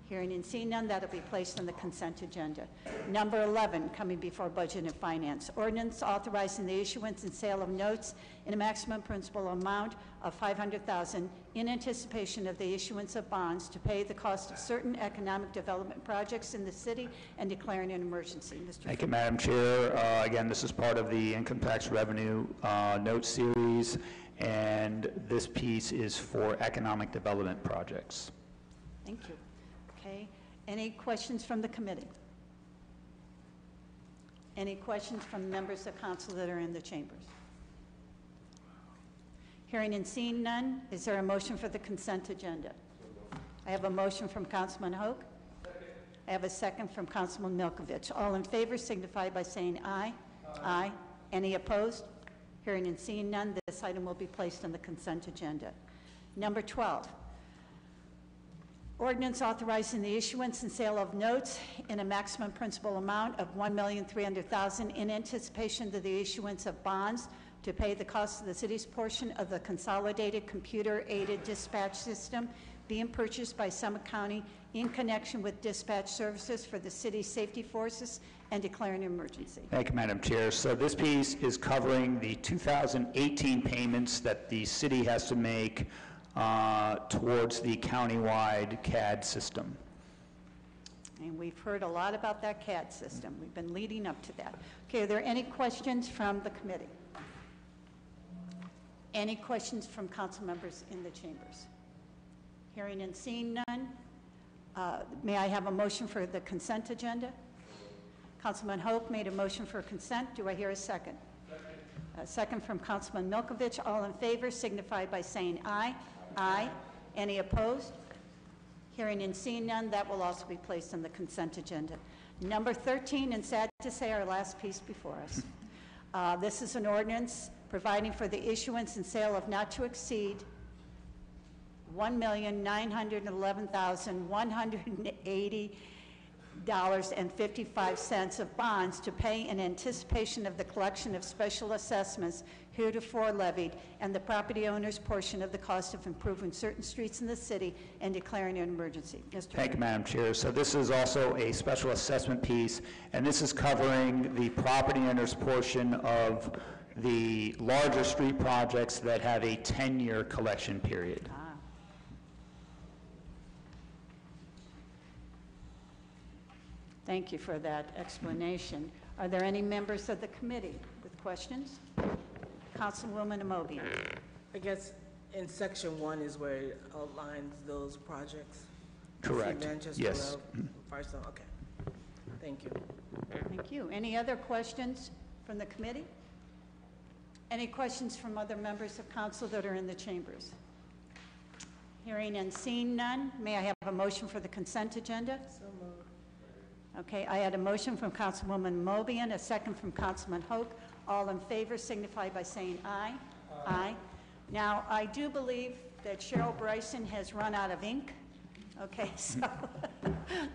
Hearing and seeing none, that'll be placed on the consent agenda. Number 11, coming before Budget and Finance. Ordinance authorizing the issuance and sale of notes in a maximum principal amount of $500,000 in anticipation of the issuance of bonds to pay the cost of certain economic development projects in the city and declaring an emergency. Mr. Thank you, Madam Chair. Again, this is part of the income tax revenue note series, and this piece is for economic development projects. Thank you. Okay. Any questions from the committee? Any questions from members of council that are in the chambers? Hearing and seeing none, is there a motion for the consent agenda? I have a motion from Councilman Hoke. I have a second from Councilman Milkovich. All in favor signify by saying aye. Aye. Any opposed? Hearing and seeing none, this item will be placed on the consent agenda. Number 12. Ordinance authorizing the issuance and sale of notes in a maximum principal amount of $1,300,000 in anticipation of the issuance of bonds to pay the cost of the city's portion of the consolidated computer-aided dispatch system being purchased by Summit County in connection with dispatch services for the city's safety forces and declaring an emergency. Thank you, Madam Chair. So this piece is covering the 2018 payments that the city has to make towards the countywide CAD system. And we've heard a lot about that CAD system. We've been leading up to that. Okay, are there any questions from the committee? Any questions from council members in the chambers? Hearing and seeing none, may I have a motion for the consent agenda? Councilman Hope made a motion for consent. Do I hear a second? A second from Councilman Milkovich. All in favor signify by saying aye. Aye. Any opposed? Hearing and seeing none, that will also be placed on the consent agenda. Number 13, and sad to say, our last piece before us. This is an ordinance providing for the issuance and sale of not to exceed $1,911,180.55 of bonds to pay in anticipation of the collection of special assessments heretofore levied and the property owner's portion of the cost of improving certain streets in the city and declaring an emergency. Mr. Thank you, Madam Chair. So this is also a special assessment piece, and this is covering the property owner's portion of the larger street projects that have a 10-year collection period. Thank you for that explanation. Are there any members of the committee with questions? Councilwoman Amobian. I guess in section 1 is where it outlines those projects? Correct. Manchester Yes. Road, Firestone, okay. Thank you. Thank you. Any other questions from the committee? Any questions from other members of council that are in the chambers? Hearing and seeing none, may I have a motion for the consent agenda? So moved. Okay, I had a motion from Councilwoman Mobian, a second from Councilman Hoke. All in favor signify by saying aye. Aye. Now, I do believe that Cheryl Bryson has run out of ink. Okay, so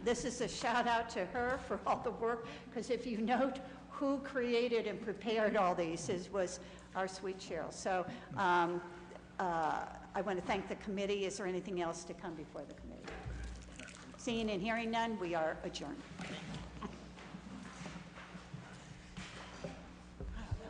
this is a shout out to her for all the work, because if you note who created and prepared all these was our sweet Cheryl. So I want to thank the committee. Is there anything else to come before the committee? Seeing and hearing none, we are adjourned.